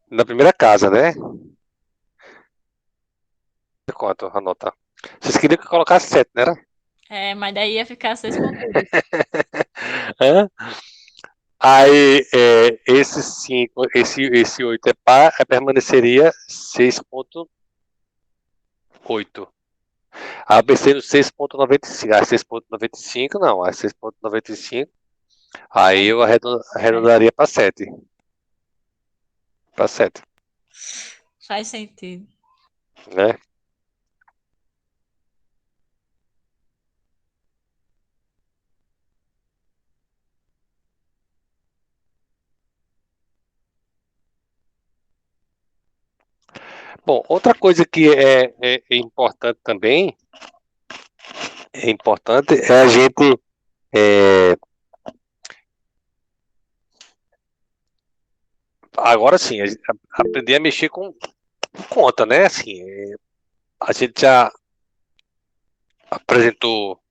[SPEAKER 1] na primeira casa, né? Quanto a nota? Vocês queriam que eu colocasse 7, né?
[SPEAKER 2] Mas daí ia ficar 6,8.
[SPEAKER 1] Hã? Aí, esse 5, esse 8 é par, permaneceria 6,8. Aí eu pensei no 6,95. Ah, 6,95 não, é 6,95. Aí eu arredondaria para 7. Para 7,
[SPEAKER 2] Faz sentido.
[SPEAKER 1] né? Bom, outra coisa que é importante também, é a gente agora sim, aprender a mexer com conta, né? Assim, a gente já apresentou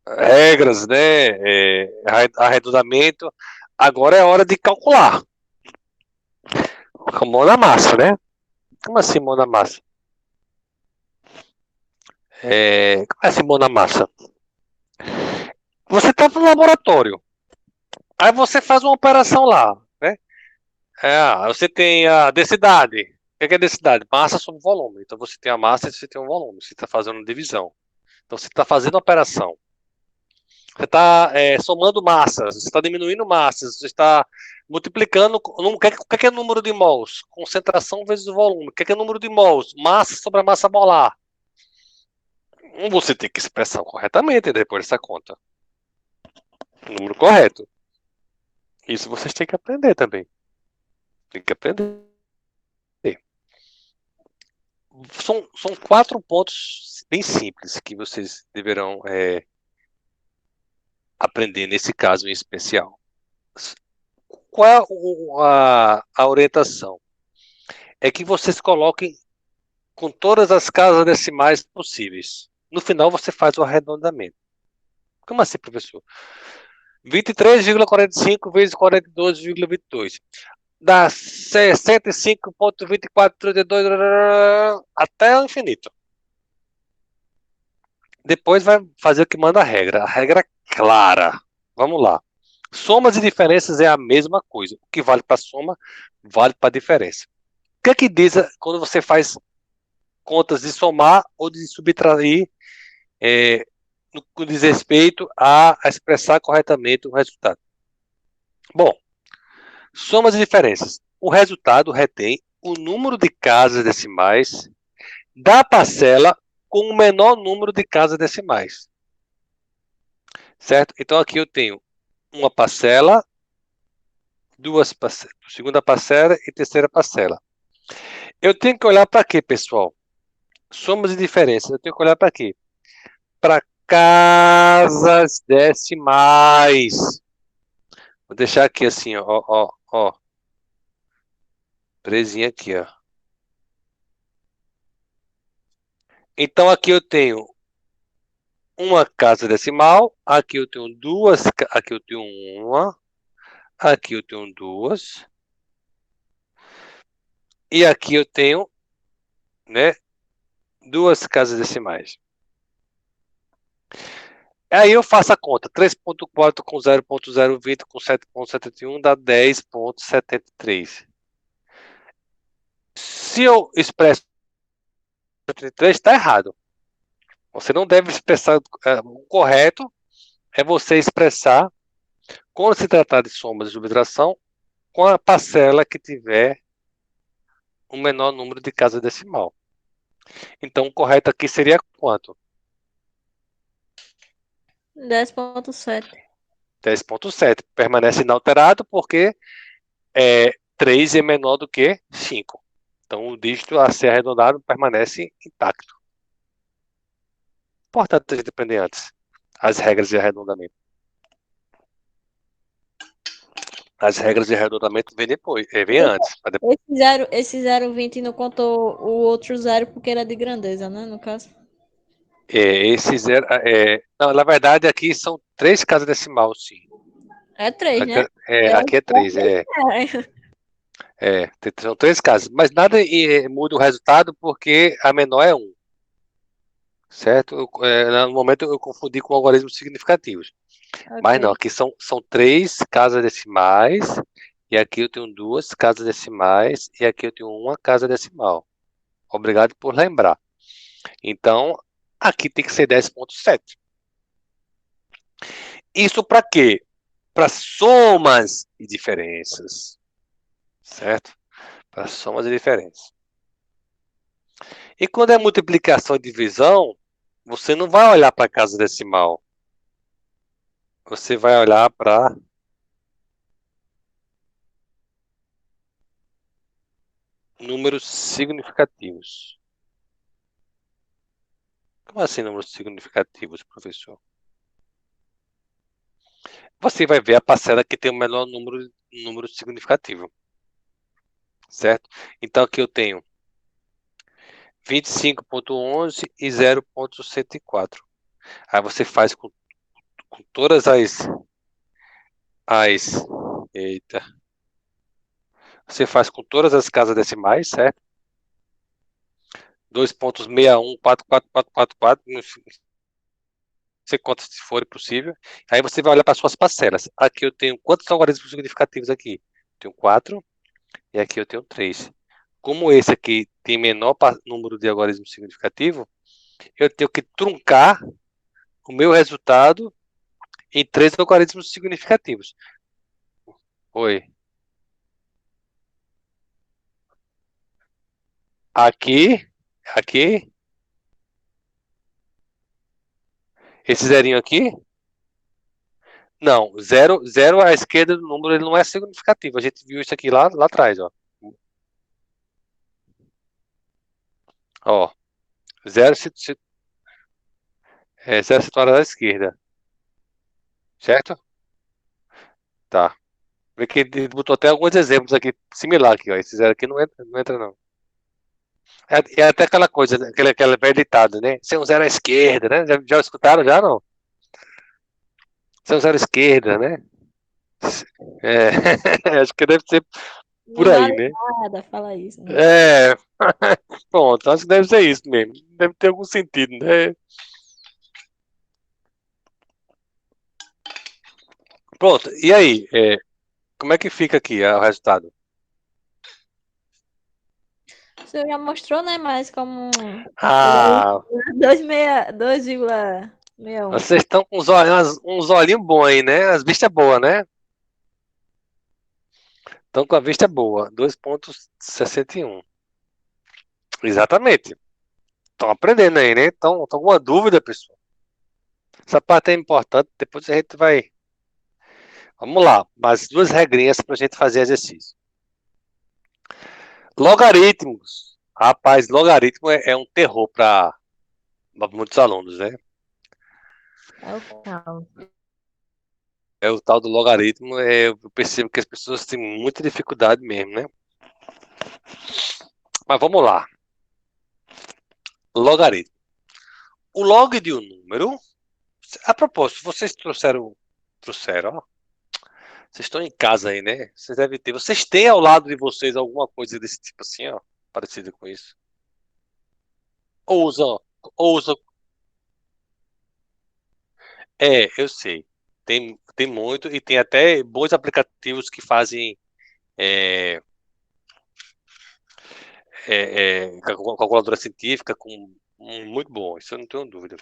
[SPEAKER 1] regras, né? Arredondamento. Agora é hora de calcular. Com a mão na massa, né? Como assim mão na massa? Como é assim mão na massa? Você está no laboratório, aí você faz uma operação lá, né? Você tem a densidade. O que é densidade? Massa sobre volume. Então você tem a massa e você tem o volume. Você está fazendo divisão. Então você está fazendo a operação. Você está somando massas, você está diminuindo massas, você está multiplicando. O que é número de mols? Concentração vezes o volume. O que é número de mols? Massa sobre a massa molar. Você tem que expressar corretamente depois dessa conta. Número correto. Isso vocês têm que aprender também. Tem que aprender. São 4 pontos bem simples que vocês deverão aprender nesse caso em especial. Qual é a orientação? É que vocês coloquem com todas as casas decimais possíveis. No final você faz o arredondamento. Como assim, professor? 23,45 vezes 42,22 dá 65,2432 até o infinito. Depois vai fazer o que manda a regra. A regra clara. Vamos lá. Somas e diferenças é a mesma coisa. O que vale para soma, vale para diferença. O que é que diz quando você faz contas de somar ou de subtrair no diz respeito a expressar corretamente o resultado? Bom, somas e diferenças. O resultado retém o número de casas decimais da parcela com o menor número de casas decimais. Certo? Então aqui eu tenho uma parcela, duas parcelas, segunda parcela e terceira parcela. Eu tenho que olhar para quê, pessoal? Somas e diferenças. Eu tenho que olhar para quê? Para casas decimais. Vou deixar aqui assim, ó. Presinha aqui, ó. Então aqui eu tenho uma casa decimal, aqui eu tenho duas, aqui eu tenho uma, aqui eu tenho duas, e aqui eu tenho, né, duas casas decimais. Aí eu faço a conta, 3,4 com 0,020 com 7,71 dá 10,73. Se eu expresso 73, está errado. Você não deve expressar, o correto é você expressar, quando se tratar de soma de subtração, com a parcela que tiver o menor número de casa decimal. Então, o correto aqui seria quanto?
[SPEAKER 2] 10,7.
[SPEAKER 1] 10,7. Permanece inalterado porque 3 é menor do que 5. Então, o dígito a ser arredondado permanece intacto. Importante a gente aprender antes as regras de arredondamento. As regras de arredondamento vêm depois, vem antes.
[SPEAKER 2] Esse 0,20 não contou o outro zero porque era de grandeza, né? No caso.
[SPEAKER 1] Esse zero, não, na verdade, aqui são 3 casas decimal, sim.
[SPEAKER 2] É 3, né?
[SPEAKER 1] Aqui é 3, são 3 casas. Mas nada muda o resultado porque a menor é 1. Certo? No momento eu confundi com algarismos significativos.
[SPEAKER 2] Okay.
[SPEAKER 1] Mas não, aqui são 3 casas decimais, e aqui eu tenho 2 casas decimais, e aqui eu tenho 1 casa decimal. Obrigado por lembrar. Então, aqui tem que ser 10,7. Isso para quê? Para somas e diferenças. Certo? Para somas e diferenças. E quando é multiplicação e divisão, você não vai olhar para a casa decimal. Você vai olhar para números significativos. Como assim números significativos, professor? Você vai ver a parcela que tem o menor número significativo. Certo? Então aqui eu tenho 25,11 e 0,104. Aí você faz com todas eita. Você faz com todas as casas decimais, certo? 2,61444444, você conta se for possível. Aí você vai olhar para suas parcelas. Aqui eu tenho quantos algarismos significativos aqui? Tenho 4 e aqui eu tenho 3. Como esse aqui tem menor número de algarismos significativos, eu tenho que truncar o meu resultado em 3 logaritmos significativos. Oi. Aqui, esse zerinho aqui, não, zero à esquerda do número, ele não é significativo. A gente viu isso aqui lá atrás, ó. Ó, zero, zero situado à esquerda, certo? Tá. Vê que ele botou até alguns exemplos aqui, similar aqui, ó. Esse zero aqui não entra não. É até aquela coisa, né? Aquela velha ditada, né? Ser um zero à esquerda, né? Já escutaram já, não? Ser um zero à esquerda, né? É, acho que deve ser
[SPEAKER 2] Não
[SPEAKER 1] por aí,
[SPEAKER 2] vale
[SPEAKER 1] né?
[SPEAKER 2] nada falar isso, né?
[SPEAKER 1] É, pronto, acho que deve ser isso mesmo. Deve ter algum sentido, né? Pronto, e aí? Como é que fica aqui o resultado?
[SPEAKER 2] Você já mostrou, né? Mas como
[SPEAKER 1] Ah,
[SPEAKER 2] 2,61.
[SPEAKER 1] vocês estão com uns olhinhos bons aí, né? As vistas boas, né? Estão com a vista boa. 2,61. Exatamente. Estão aprendendo aí, né? Estão com alguma dúvida, pessoal? Essa parte é importante. Depois a gente vai. Vamos lá. Mais duas regrinhas para a gente fazer exercício. Logaritmos. Rapaz, logaritmo é um terror para muitos alunos, né?
[SPEAKER 2] É o caos.
[SPEAKER 1] É o tal do logaritmo. Eu percebo que as pessoas têm muita dificuldade mesmo, né? Mas vamos lá. Logaritmo. O log de um número. A propósito, vocês trouxeram, ó. Vocês estão em casa aí, né? Vocês devem ter. Vocês têm ao lado de vocês alguma coisa desse tipo assim, ó, parecida com isso? Ou usam, ou usam. Eu sei. Tem muito e tem até bons aplicativos que fazem é, calculadora científica com muito bom. Isso eu não tenho dúvida.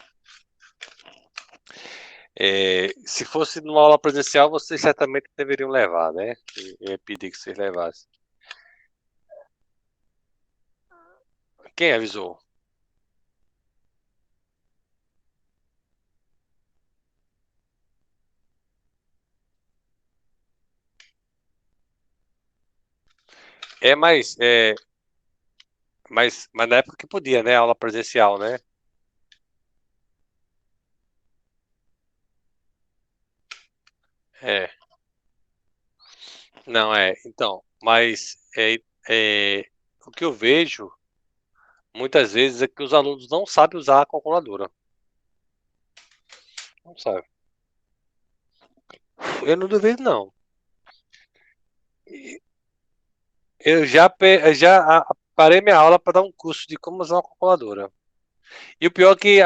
[SPEAKER 1] Se fosse numa aula presencial, vocês certamente deveriam levar, né? Eu ia pedir que vocês levassem. Quem avisou? É, mas na época que podia, né? Aula presencial, né? É, não é. Então, mas o que eu vejo muitas vezes é que os alunos não sabem usar a calculadora. Não sabe. Eu não duvido, não. Eu já parei minha aula para dar um curso de como usar uma calculadora. E o pior é que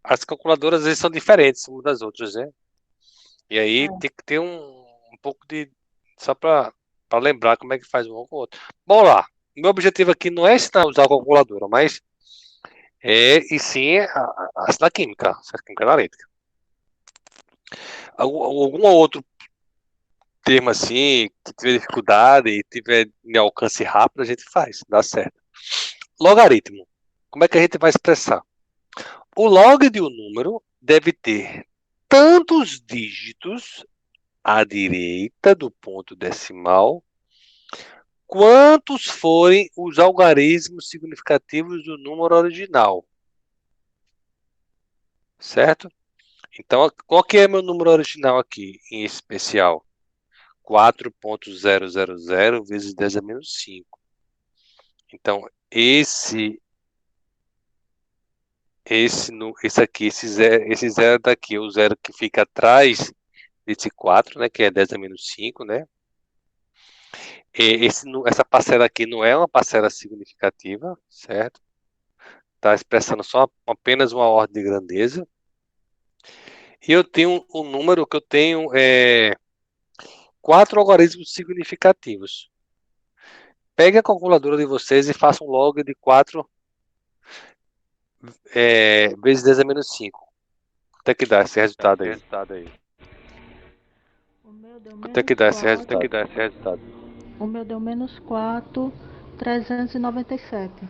[SPEAKER 1] as calculadoras às vezes são diferentes umas das outras, né? E aí tem que ter um pouco de. Só para lembrar como é que faz um com o outro. Bom lá. Meu objetivo aqui não é ensinar a usar a calculadora, mas e sim a química, a química analítica. Algum outro termo assim, que tiver dificuldade e tiver em alcance rápido, a gente faz, dá certo. Logaritmo. Como é que a gente vai expressar? O log de um número deve ter tantos dígitos à direita do ponto decimal quantos forem os algarismos significativos do número original. Certo? Então, qual que é meu número original aqui, em especial? 4.000 vezes 10 a menos 5. Então, esse aqui, esse zero daqui, o zero que fica atrás desse 4, né, que é 10 a menos 5, né? Essa parcela aqui não é uma parcela significativa, certo? Está expressando só apenas uma ordem de grandeza. E eu tenho um número que eu tenho 4 algarismos significativos. Pegue a calculadora de vocês e faça um log de 4 vezes 10 a menos 5. Quanto é que dá esse resultado aí?
[SPEAKER 6] O meu deu
[SPEAKER 1] Quanto é
[SPEAKER 6] menos
[SPEAKER 1] que dá esse
[SPEAKER 6] 4.
[SPEAKER 1] resultado?
[SPEAKER 6] O meu deu menos 4, 397.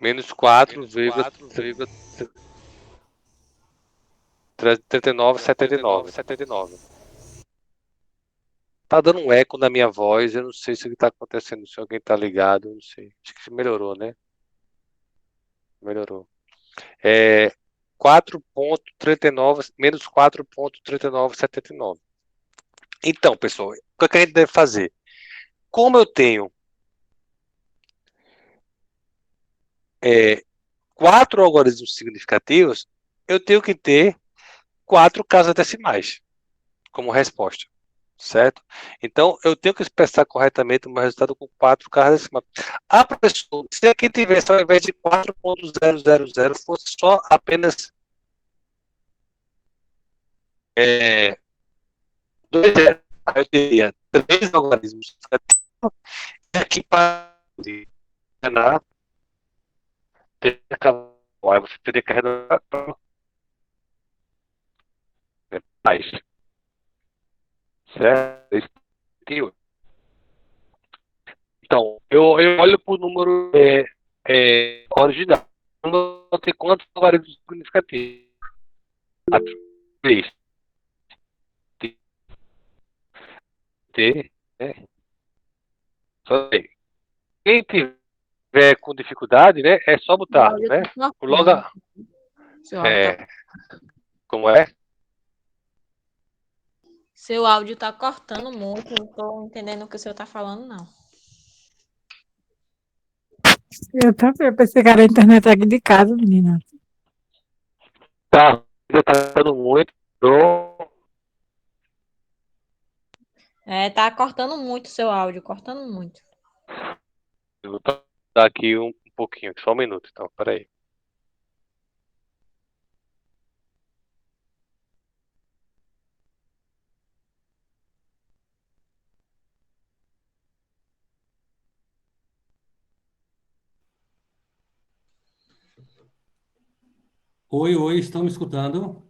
[SPEAKER 1] Menos 4,3979. Tá dando um eco na minha voz, eu não sei se o que tá acontecendo, se alguém tá ligado, eu não sei. Acho que melhorou, né? Melhorou. 4,39, menos 4,3979. Então, pessoal, o que é que a gente deve fazer? Como eu tenho 4 algarismos significativos, eu tenho que ter 4 casas decimais como resposta, certo? Então, eu tenho que expressar corretamente o meu resultado com 4 casas decimais. Ah, professor, se aqui tivesse, ao invés de 4,000, fosse só apenas 2 zeros, aí eu teria 3 algarismos e aqui para enganar, você teria que arredondar para mais, certo? Então, eu olho para o número original. Não tem quantos algarismos significativos? 4, 3, T, né? Só aí. Quem tiver com dificuldade, né, é só
[SPEAKER 2] O
[SPEAKER 1] botar,
[SPEAKER 2] áudio
[SPEAKER 1] né?
[SPEAKER 2] tá
[SPEAKER 1] Logo,
[SPEAKER 2] cortando.
[SPEAKER 1] como é?
[SPEAKER 2] Seu áudio tá cortando muito. Não tô entendendo o que o senhor tá falando, não.
[SPEAKER 7] Eu também pensei que era a internet aqui de casa, menina.
[SPEAKER 1] Tá, tá dando muito.
[SPEAKER 2] Tá cortando muito o seu áudio, cortando muito.
[SPEAKER 1] Eu vou dar aqui um pouquinho, só um minuto, então, peraí.
[SPEAKER 8] Oi, estão me escutando?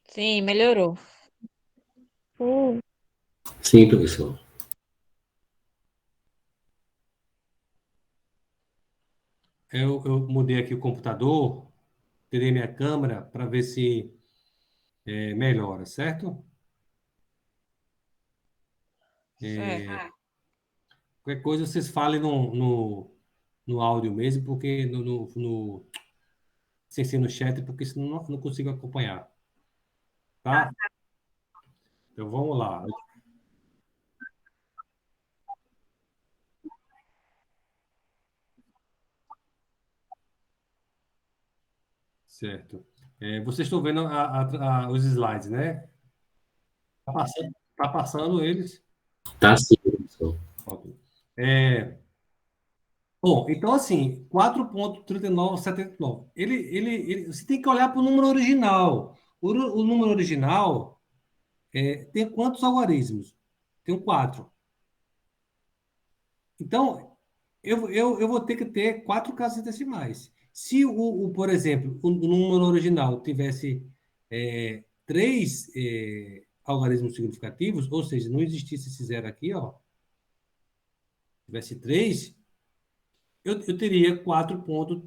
[SPEAKER 2] Sim, melhorou.
[SPEAKER 9] Sim, professor.
[SPEAKER 8] Eu mudei aqui o computador, tirei minha câmera para ver se melhora, certo?
[SPEAKER 2] Certo.
[SPEAKER 8] Qualquer coisa vocês falem no áudio mesmo, porque sem ser no chat, porque senão não consigo acompanhar, tá? Então vamos lá. Certo. Vocês estão vendo os slides, né? Tá passando eles?
[SPEAKER 9] Tá sim, professor.
[SPEAKER 8] Ok. Bom, então assim, 4,3979. Você tem que olhar para o número original. O número original tem quantos algarismos? Tem 4. Então, eu vou ter que ter 4 casas decimais. Se, por exemplo, o número original tivesse 3 algarismos significativos, ou seja, não existisse esse zero aqui, ó, tivesse 3, eu teria 4 pontos.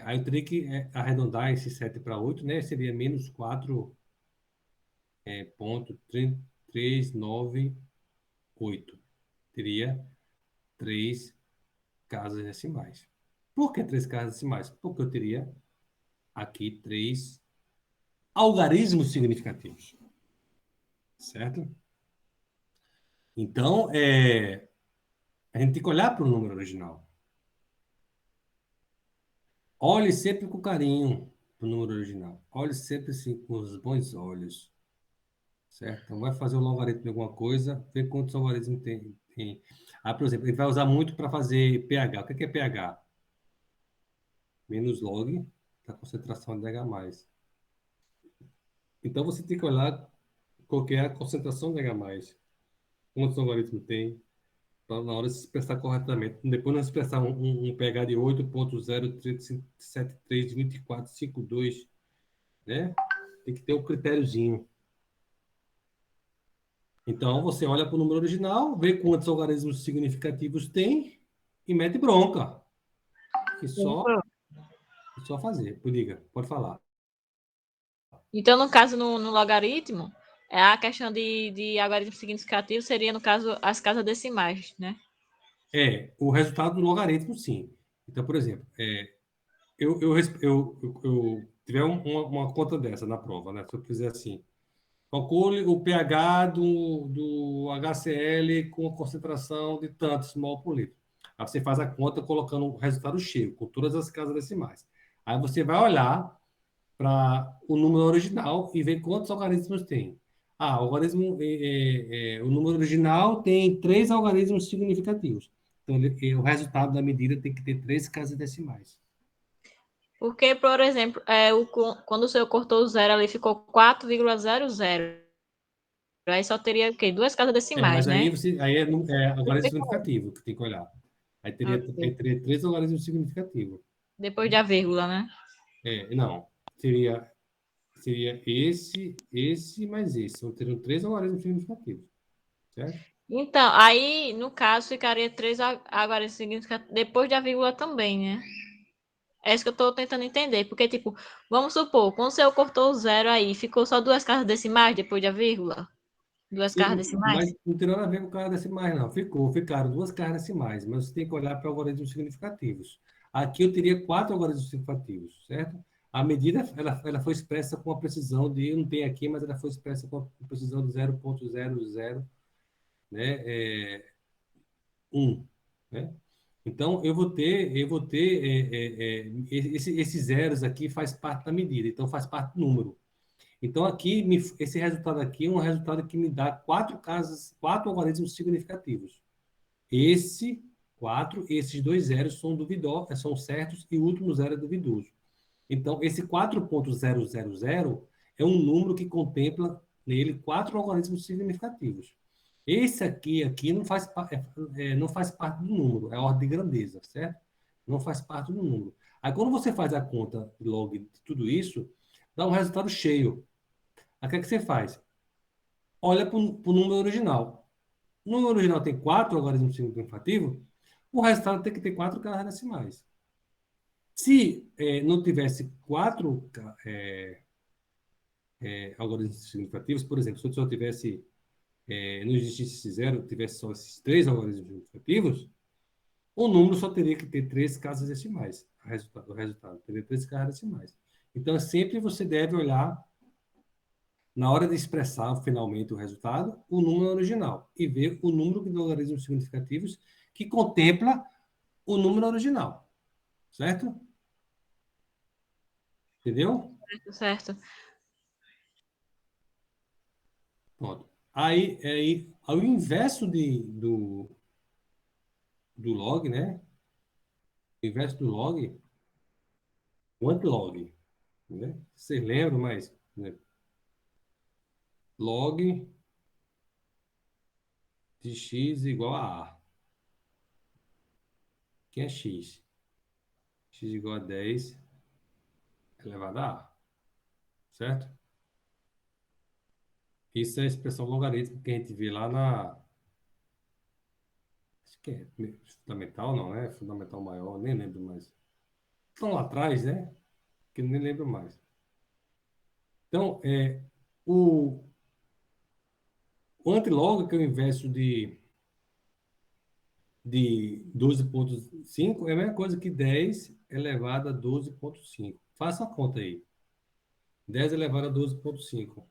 [SPEAKER 8] Aí eu teria que arredondar esse 7 para 8, né? Seria menos 4 ponto 398. Teria 3 casas decimais. Por que 3 casas decimais? Porque eu teria aqui 3 algarismos significativos. Certo? Então, a gente tem que olhar para o número original. Olhe sempre com carinho para o número original. Olhe sempre assim, com os bons olhos. Certo? Então, vai fazer o logaritmo de alguma coisa, ver quantos algarismos tem. Por exemplo, ele vai usar muito para fazer pH. O que é pH? Menos log da concentração de H+. Então, você tem que olhar qual que é a concentração de H+. Quantos algarismos tem? na hora de se expressar corretamente. Depois nós expressar um pH de 8.073232452, né? Tem que ter um critériozinho. Então, você olha para o número original, vê quantos algarismos significativos tem e mete bronca. E só fazer. Pode falar.
[SPEAKER 2] Então, no caso, no logaritmo, a questão de algarismo significativo seria, no caso, as casas decimais, né?
[SPEAKER 8] O resultado do logaritmo, sim. Então, por exemplo, eu tiver uma conta dessa na prova, né? Se eu fizer assim, calcule o pH do HCl com a concentração de tantos mol por litro. Aí você faz a conta colocando o resultado cheio, com todas as casas decimais. Aí você vai olhar para o número original e ver quantos algarismos tem. O número original tem 3 algarismos significativos. Então, o resultado da medida tem que ter 3 casas decimais.
[SPEAKER 2] Porque, por exemplo, quando o senhor cortou o zero ali, ficou 4,00. Aí só teria o quê? 2 casas decimais,
[SPEAKER 8] Mas aí,
[SPEAKER 2] né?
[SPEAKER 8] é algarismo significativo que tem que olhar. Aí teria
[SPEAKER 2] Ok.
[SPEAKER 8] 3 algarismos significativos.
[SPEAKER 2] Depois da vírgula, né?
[SPEAKER 8] Não. Seria esse mais esse. Então, teriam 3 algarismos significativos. Certo?
[SPEAKER 2] Então, aí, no caso, ficaria 3 algarismos significativos depois da vírgula também, né? É isso que eu estou tentando entender. Porque, tipo, vamos supor, quando o senhor cortou o zero aí, ficou só 2 casas decimais depois da vírgula? 2 casas
[SPEAKER 8] Sim,
[SPEAKER 2] decimais?
[SPEAKER 8] mas não tem nada a ver com carga decimais, não. Ficaram 2 cargas decimais, mas você tem que olhar para algarismos significativos. Aqui eu teria 4 algarismos significativos, certo? A medida ela foi expressa com a precisão de, não tem aqui, mas ela foi expressa com a precisão de 0,00, né, 1, né? Então, esses zeros aqui faz parte da medida, então faz parte do número. Então, aqui, esse resultado aqui é um resultado que me dá 4 algarismos significativos. Esses 2 zeros são duvidosos, são certos e o último zero é duvidoso. Então, esse 4.000 é um número que contempla nele 4 algarismos significativos. Esse aqui não faz parte do número, é a ordem de grandeza, certo? Não faz parte do número. Aí, quando você faz a conta log de tudo isso, dá um resultado cheio. Aí, o que é que você faz? Olha para o número original. O número original tem 4 algarismos significativos, o resultado tem que ter 4 casas decimais. Se não tivesse 4 algarismos significativos, por exemplo, se eu só tivesse, não existisse esse zero, tivesse só esses 3 algarismos significativos, o número só teria que ter 3 casas decimais. O resultado teria 3 casas decimais. Então, sempre você deve olhar, na hora de expressar finalmente o resultado, o número original e ver o número de algarismos significativos que contempla o número original. Certo? Entendeu?
[SPEAKER 2] Certo.
[SPEAKER 8] Pronto. Aí, ao inverso do log, né? O inverso do log, o antilog, né? Vocês lembram, mas né? Log de x igual a A. Que é x? X igual a 10 elevado a A. Certo? Isso é a expressão logarítmica que a gente vê lá na... Acho que é fundamental, não, né? Fundamental maior, nem lembro mais. Estão lá atrás, né? Que eu nem lembro mais. Então, o, o antilog, que é o inverso de 12,5, é a mesma coisa que 10 elevado a 12,5. Faça a conta aí. 10 elevado a 12,5.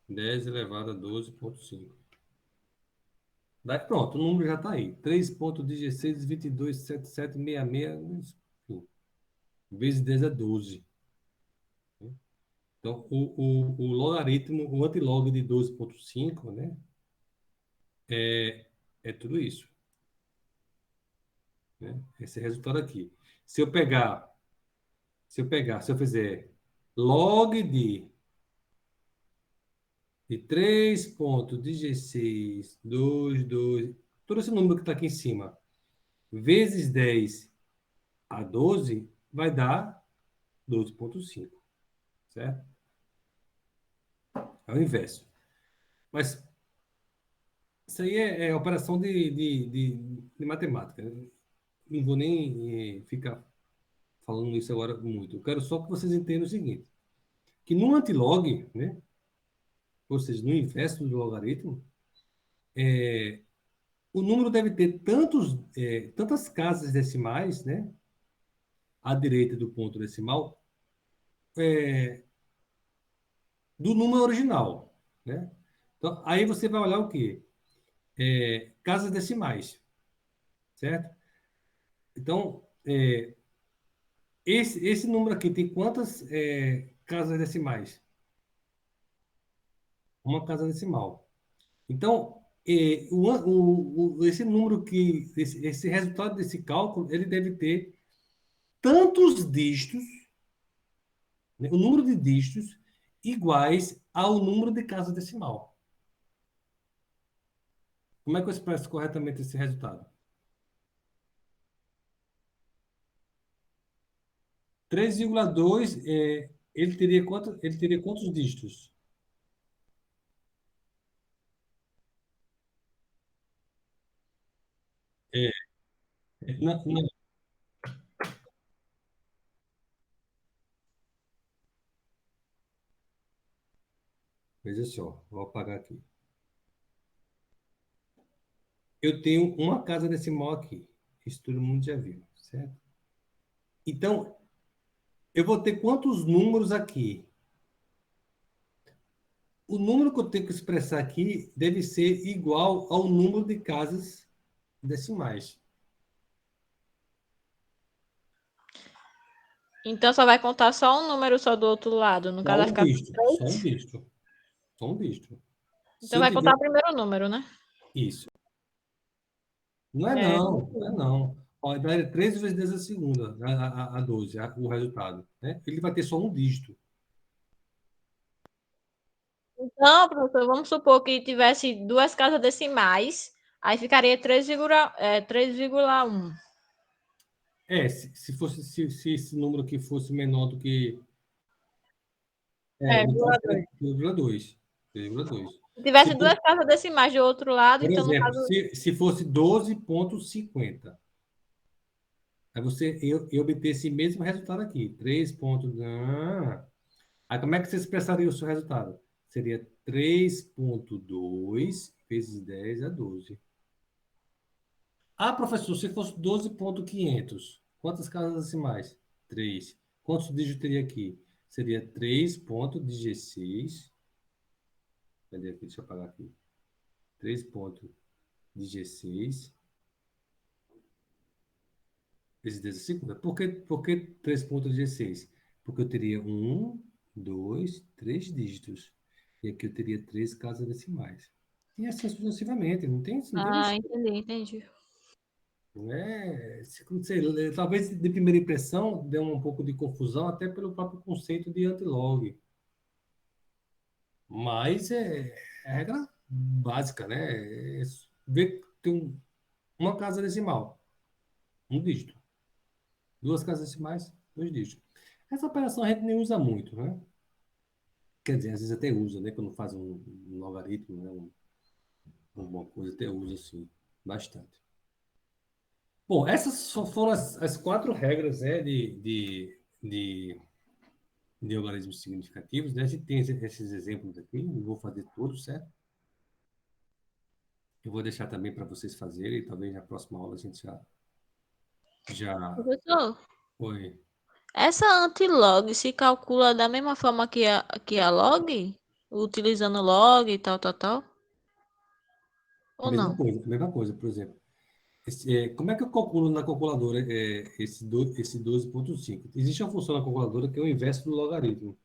[SPEAKER 8] 10 elevado a 12,5. Daí, pronto, o número já está aí. 3,16227766. Enfim, vezes 10 é 12. Então, o logaritmo, o antilog de 12,5, né? É tudo isso. Né? Esse resultado aqui. Se eu fizer log de de 3,1622, todo esse número que está aqui em cima, vezes 10 a 12, vai dar 12,5, certo? É o inverso. Mas isso aí é operação de matemática. Não vou nem ficar falando isso agora muito. Eu quero só que vocês entendam o seguinte, que no antilog, né, ou seja, no inverso do logaritmo, o número deve ter tantas casas decimais, né, à direita do ponto decimal, do número original, né? Então, aí você vai olhar o quê? Casas decimais, certo? Então, esse número aqui tem quantas casas decimais? Uma casa decimal. Então, esse número esse resultado desse cálculo, ele deve ter tantos dígitos, né, o número de dígitos iguais ao número de casa decimal. Como é que eu expresso corretamente esse resultado? 3,2, ele teria quantos dígitos? É, não, veja só, vou apagar aqui. Eu tenho uma casa decimal aqui. Isso todo mundo já viu, certo? Então, eu vou ter quantos números aqui? O número que eu tenho que expressar aqui deve ser igual ao número de casas decimais.
[SPEAKER 2] Então só vai contar só um número só do outro lado. No
[SPEAKER 8] Só
[SPEAKER 2] caso vai
[SPEAKER 8] um
[SPEAKER 2] ficar
[SPEAKER 8] dígito, só um
[SPEAKER 2] 3.
[SPEAKER 8] dígito, só um dígito. Se
[SPEAKER 2] Então
[SPEAKER 8] eu
[SPEAKER 2] vai
[SPEAKER 8] tiver
[SPEAKER 2] contar o primeiro número, né?
[SPEAKER 8] isso. Não é
[SPEAKER 2] É,
[SPEAKER 8] não, não é não. Ó, vai 13 vezes 10 a segunda, a 12, o resultado, né? Ele vai ter só um dígito.
[SPEAKER 2] então, professor, vamos supor que tivesse duas casas decimais, aí ficaria 3,1.
[SPEAKER 8] Se esse número aqui fosse menor do que. No caso,
[SPEAKER 2] 0,2.
[SPEAKER 8] 3,2. 3,2.
[SPEAKER 2] Se
[SPEAKER 8] Se
[SPEAKER 2] tivesse duas
[SPEAKER 8] fosse,
[SPEAKER 2] casas decimais do outro lado,
[SPEAKER 8] por
[SPEAKER 2] então no
[SPEAKER 8] exemplo,
[SPEAKER 2] caso.
[SPEAKER 8] se fosse 12,50, aí eu obter esse mesmo resultado aqui, 3 pontos. Aí como é que você expressaria o seu resultado? Seria 3,2 vezes 10 a 12. Ah, professor, se fosse 12,500, quantas casas decimais? 3. Quantos dígitos teria aqui? Seria 3,16. Cadê aqui? Deixa eu apagar aqui. 3,16 vezes 10 a segunda. Por que 3,16? Porque eu teria 1, 2, 3 dígitos. E aqui eu teria 3 casas decimais. E assim sucessivamente. Não tem
[SPEAKER 2] Ah,
[SPEAKER 8] mistério.
[SPEAKER 2] entendi.
[SPEAKER 8] Não talvez de primeira impressão dê um pouco de confusão, até pelo próprio conceito de antilog. Mas é regra básica, né? Ver que tem uma casa decimal, um dígito. Duas casas decimais, dois dígitos. Essa operação a gente nem usa muito, né? Quer dizer, às vezes até usa, né? Quando faz um logaritmo, né? Alguma coisa, até usa, assim, bastante. Bom, essas foram as quatro regras, né, de algarismos significativos, né? A gente tem esses exemplos aqui, não vou fazer todos, certo? Eu vou deixar também para vocês fazerem, talvez na próxima aula a gente já
[SPEAKER 2] Professor,
[SPEAKER 8] foi.
[SPEAKER 2] essa antilog se calcula da mesma forma que a log? Utilizando log e tal? Ou não?
[SPEAKER 8] A mesma coisa, por exemplo. Como é que eu calculo na calculadora esse 12,5? Existe uma função na calculadora que é o inverso do logaritmo.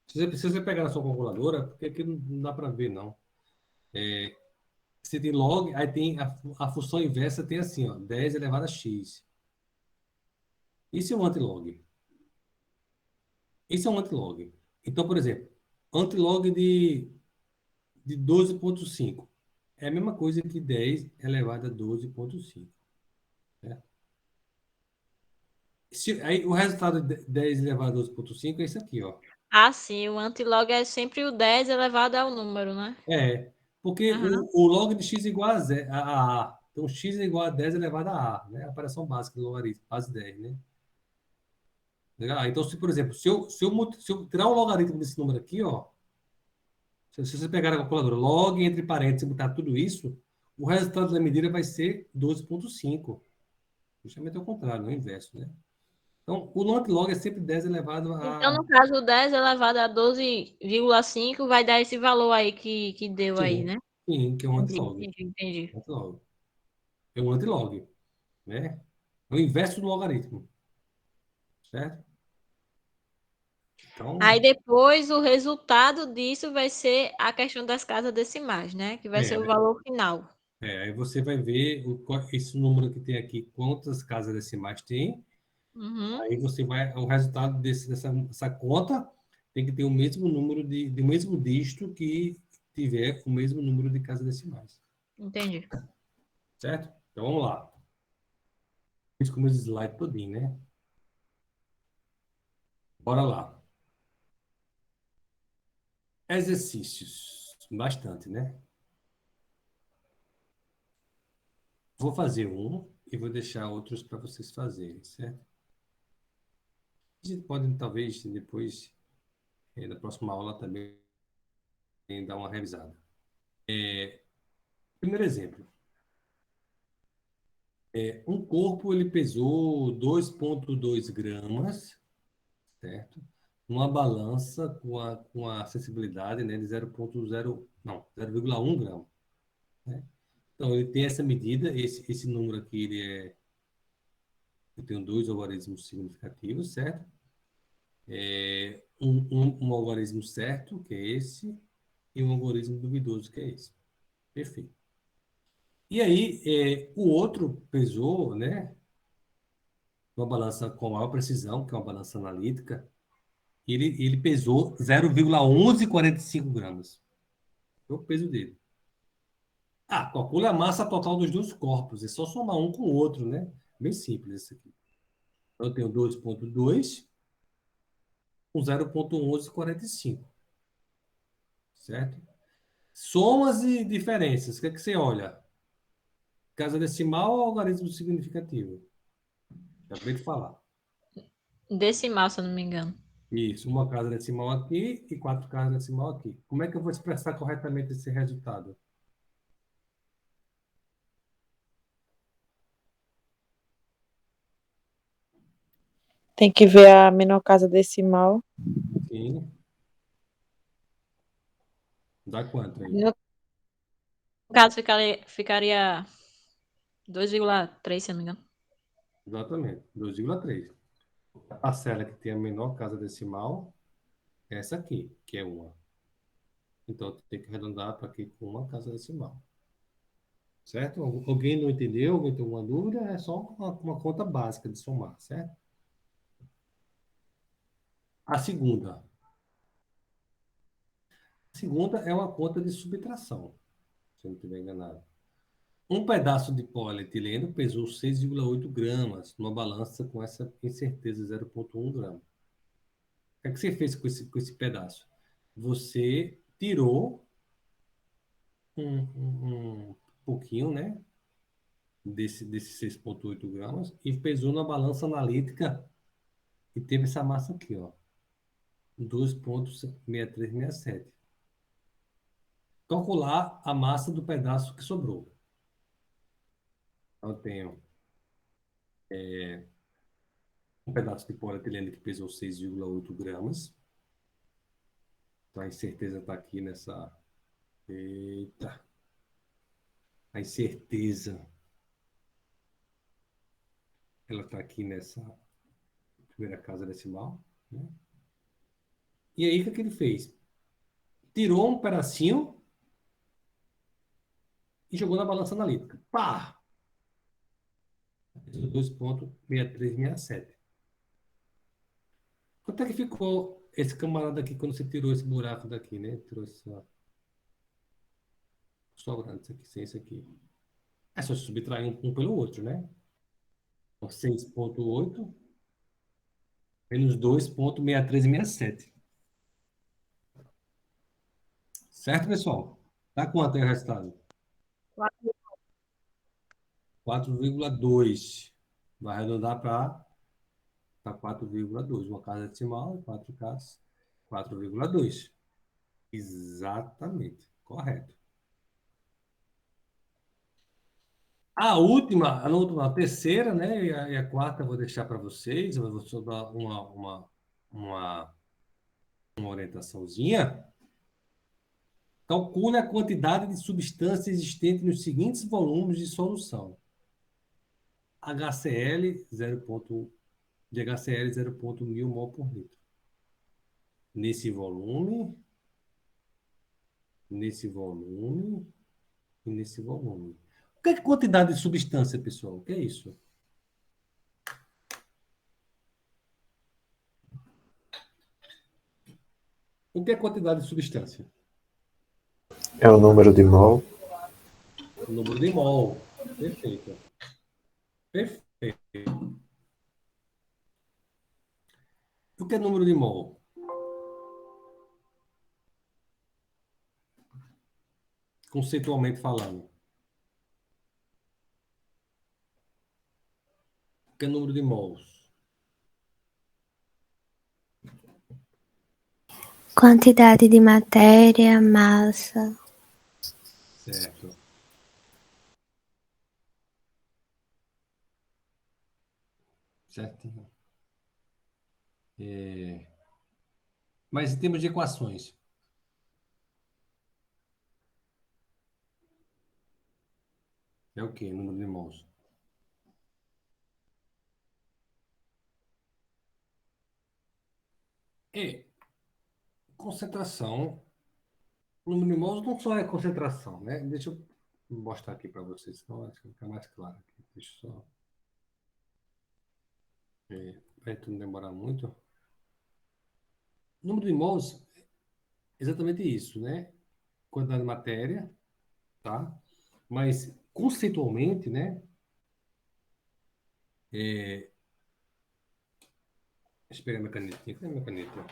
[SPEAKER 8] Se você pegar na sua calculadora, porque aqui não dá para ver, não. Você tem log, aí tem a função inversa, tem assim, ó, 10 elevado a x. Isso é um antilog. Isso é um antilog. Então, por exemplo, antilog de de 12,5. É a mesma coisa que 10 elevado a 12,5. Né? Aí, o resultado de 10 elevado a 12,5 é isso aqui, ó.
[SPEAKER 2] Ah, sim, o antilog é sempre o 10 elevado ao número, né?
[SPEAKER 8] Porque
[SPEAKER 2] Aham.
[SPEAKER 8] o log de x igual a A. Então, x é igual a 10 elevado a A, né? A operação básica do logaritmo, base 10, né? Legal? Então, se, por exemplo, se eu tirar o logaritmo desse número aqui, ó, se você pegar a calculadora, log entre parênteses e botar tudo isso, o resultado da medida vai ser 12,5. Justamente ao contrário, não é o inverso, né? Então, o log é sempre 10 elevado
[SPEAKER 2] Então,
[SPEAKER 8] a...
[SPEAKER 2] no caso, o 10 elevado a 12,5 vai dar esse valor aí que deu aí,
[SPEAKER 8] Sim,
[SPEAKER 2] né?
[SPEAKER 8] sim, que é um
[SPEAKER 2] Entendi,
[SPEAKER 8] antilog.
[SPEAKER 2] entendi.
[SPEAKER 8] Antilog. É um antilog, né? É o inverso do logaritmo, certo?
[SPEAKER 2] Aí
[SPEAKER 8] Então,
[SPEAKER 2] depois o resultado disso vai ser a questão das casas decimais, né? Que vai ser o
[SPEAKER 8] é,
[SPEAKER 2] valor final.
[SPEAKER 8] aí você vai ver esse número que tem aqui, quantas casas decimais tem.
[SPEAKER 2] Uhum,
[SPEAKER 8] Aí você vai, o resultado dessa conta tem que ter o mesmo número do mesmo dígito que tiver o mesmo número de casas decimais,
[SPEAKER 2] entendi.
[SPEAKER 8] certo? Então vamos lá. Fiz com meus slides todinho, né? Bora lá. Exercícios. Bastante, né? Vou fazer um e vou deixar outros para vocês fazerem, certo? A gente pode, talvez, depois, na próxima aula também, dar uma revisada. Primeiro exemplo. Um corpo, ele pesou 2,2 gramas, certo? Uma balança com a sensibilidade, né, de 0,0, não, 0,1 grama, né? Então, ele tem essa medida, esse número aqui, eu tenho dois algarismos significativos, certo? Um algarismo certo, que é esse, e um algarismo duvidoso, que é esse. Perfeito. E aí, o outro pesou, né, uma balança com maior precisão, que é uma balança analítica, ele pesou 0,1145 gramas. É o peso dele. Calcula a massa total dos dois corpos. É só somar um com o outro, né? Bem simples isso aqui. Então, eu tenho 2,2 com 0,1145. Certo? Somas e diferenças. O que é que você olha? Casa decimal ou algarismo significativo? Acabei de falar.
[SPEAKER 2] Decimal, se eu não me engano.
[SPEAKER 8] Isso, uma casa decimal aqui e 4 casas decimal aqui. Como é que eu vou expressar corretamente esse resultado?
[SPEAKER 5] Tem que ver a menor casa decimal.
[SPEAKER 8] Sim. Dá quanto aí?
[SPEAKER 2] No caso, ficaria 2,3, se eu não me engano.
[SPEAKER 8] Exatamente, 2,3. A parcela que tem a menor casa decimal é essa aqui, que é uma. Então, tem que arredondar para aqui com uma casa decimal. Certo? Alguém não entendeu? Alguém tem alguma dúvida? É só uma conta básica de somar, certo? A segunda. A segunda é uma conta de subtração, se eu não estiver enganado. Um pedaço de polietileno pesou 6,8 gramas numa balança com essa incerteza 0,1 grama. O que é que você fez com esse pedaço? Você tirou um pouquinho, né, desses 6,8 gramas e pesou na balança analítica e teve essa massa aqui, ó, 2,6367. Calcular a massa do pedaço que sobrou. Então, eu tenho um pedaço de polietileno que pesou 6,8 gramas. Então, a incerteza está aqui nessa... Eita! A incerteza, ela está aqui nessa primeira casa decimal, né? E aí, o que ele fez? Tirou um pedacinho e jogou na balança analítica. Pá! 2,6367. Quanto é que ficou esse camarada aqui quando você tirou esse buraco daqui, né? Tirou essa... sobrando isso aqui, sem isso aqui. É só subtrair um pelo outro, né? Então, 6,8 menos 2,6367. Certo, pessoal? Tá quanto aí o resultado? 4,2. Vai arredondar para 4,2. Uma casa decimal, 4 casas, 4,2. Exatamente. Correto. A terceira, né? E a quarta eu vou deixar para vocês. Eu vou só dar uma orientaçãozinha. Calcule a quantidade de substância existente nos seguintes volumes de solução. HCl 0,1 de HCl 0,1000 mol por litro. Nesse volume e nesse volume. O que é quantidade de substância, pessoal? O que é isso? O que é quantidade de substância?
[SPEAKER 10] É o número de mol.
[SPEAKER 8] O número de mol. Perfeito. Perfeito. O que é número de mol? Conceitualmente falando. O que é número de mols?
[SPEAKER 11] Quantidade de matéria, massa.
[SPEAKER 8] Certo. Certinho. Mas em termos de equações. É o quê? Número de mols? Concentração. O número de mols não só é concentração, né? Deixa eu mostrar aqui para vocês, senão acho que fica mais claro aqui. Deixa eu só. Para não demorar muito. O número de mols é exatamente isso, né? Quantidade de matéria, tá? Mas conceitualmente, né? Deixa eu pegar minha canetinha. Cadê minha caneta?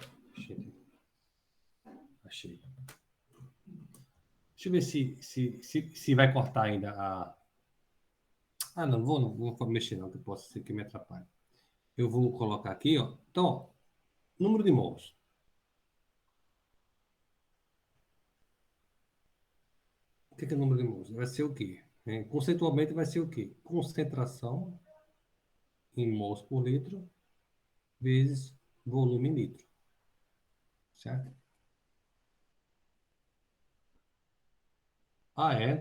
[SPEAKER 8] Achei. Deixa eu ver se vai cortar ainda a. Não vou mexer não, que possa ser que me atrapalhe. Eu vou colocar aqui, ó. Então, ó, número de mols. O que é número de mols? Vai ser o quê? Conceitualmente vai ser o quê? Concentração em mols por litro vezes volume em litro. Certo?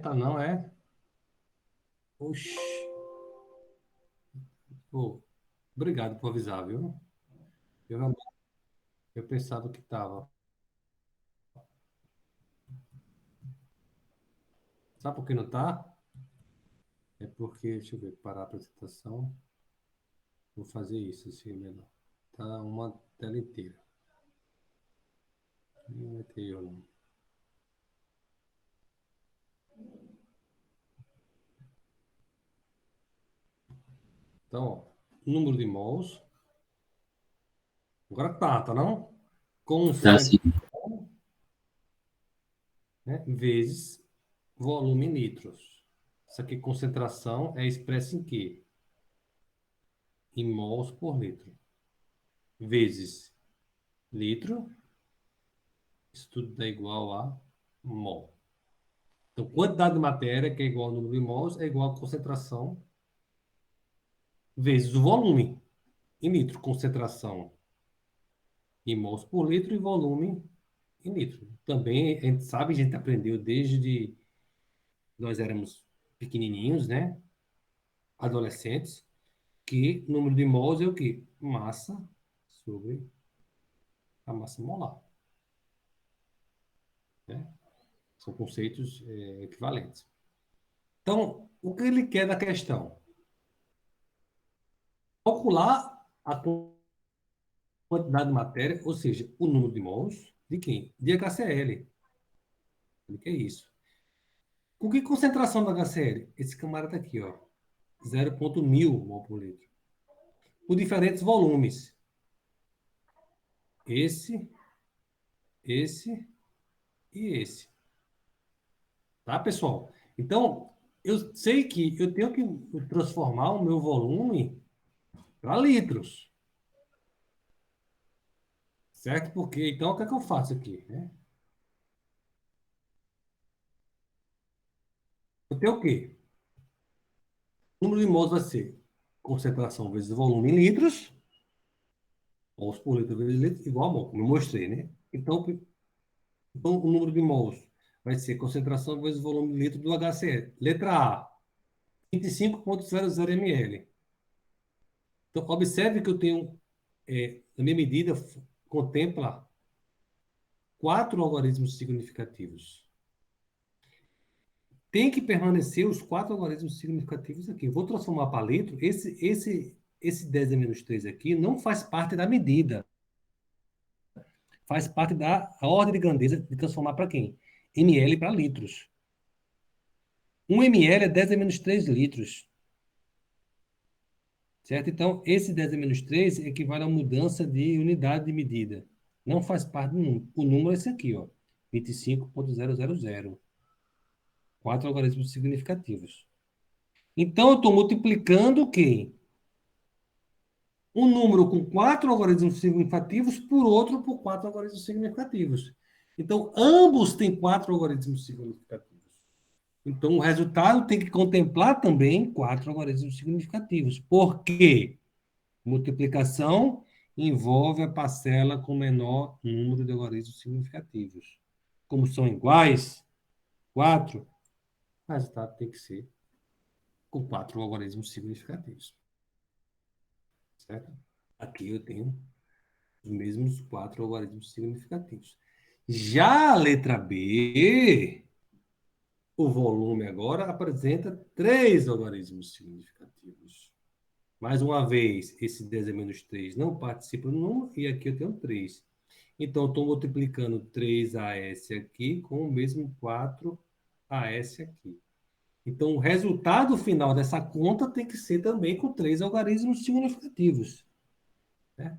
[SPEAKER 8] Tá, não é? Oxi. Obrigado por avisar, viu? Eu pensava que estava. Sabe por que não está? É porque, deixa eu ver, parar a apresentação. Vou fazer isso, assim, melhor. Tá uma tela inteira. Não vai ter erro, não. Então, ó, número de mols. Agora tá não? Concentração, né, vezes volume em litros. Isso aqui, concentração, é expressa em quê? Em mols por litro. Vezes litro. Isso tudo dá igual a mol. Então, quantidade de matéria, que é igual ao número de mols, é igual a concentração vezes o volume em litro. Concentração em mols por litro e volume em litro. Também, a gente sabe, a gente aprendeu desde nós éramos pequenininhos, né? Adolescentes, que número de mols é o quê? Massa sobre a massa molar. Né? São conceitos equivalentes. Então, o que ele quer da questão? Calcular a quantidade de matéria, ou seja, o número de mols de quem? De HCl. Ele quer isso. Com que concentração do HCl? Esse camarada aqui, ó. 0,1000 mol por litro. Por diferentes volumes. Esse e esse. Tá, pessoal? Então, eu sei que eu tenho que transformar o meu volume para litros. Certo? Porque, então, o que é que eu faço aqui, né? Eu tenho o quê? O número de mols vai ser concentração vezes volume em litros, mols por litro vezes litro, igual a mol, como eu mostrei, né? Então, o número de mols vai ser concentração vezes volume de litro do HCl. Letra A, 25,00 ml. Então, observe que eu tenho, a minha medida contempla 4 algarismos significativos. Tem que permanecer os 4 algarismos significativos aqui. Eu vou transformar para litro. Esse 10 a menos 3 aqui não faz parte da medida. Faz parte da ordem de grandeza de transformar para quem? ml para litros. 1 ml é 10 a menos 3 litros. Certo? Então, esse 10 a menos 3 equivale a mudança de unidade de medida. Não faz parte do número. O número é esse aqui, ó. 25,000. 4 algarismos significativos. Então, eu estou multiplicando o quê? Um número com 4 algarismos significativos por outro por 4 algarismos significativos. Então, ambos têm 4 algarismos significativos. Então, o resultado tem que contemplar também 4 algarismos significativos. Por quê? Multiplicação envolve a parcela com menor número de algarismos significativos. Como são iguais, 4, o resultado tem que ser com 4 algarismos significativos. Certo? Aqui eu tenho os mesmos 4 algarismos significativos. Já a letra B, o volume agora apresenta 3 algarismos significativos. Mais uma vez, esse 10 a menos 3 não participa do número, e aqui eu tenho 3. Então, eu estou multiplicando 3AS aqui com o mesmo 4AS aqui. Então, o resultado final dessa conta tem que ser também com 3 algarismos significativos. Né?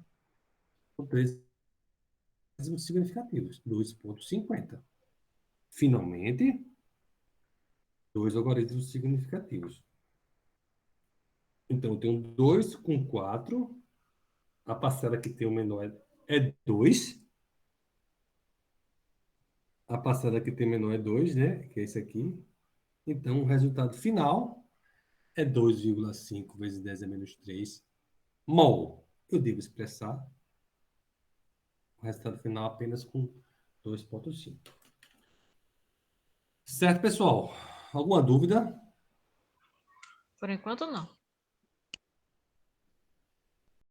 [SPEAKER 8] Com 3 algarismos significativos. 2,50. Finalmente, 2 algarismos significativos. Então, eu tenho 2 com 4. A parcela que tem o menor é 2. A parcela que tem o menor é 2, né? Que é esse aqui. Então, o resultado final é 2,5 vezes 10 a menos 3 mol. Eu devo expressar o resultado final apenas com 2,5. Certo, pessoal? Alguma dúvida?
[SPEAKER 2] Por enquanto, não.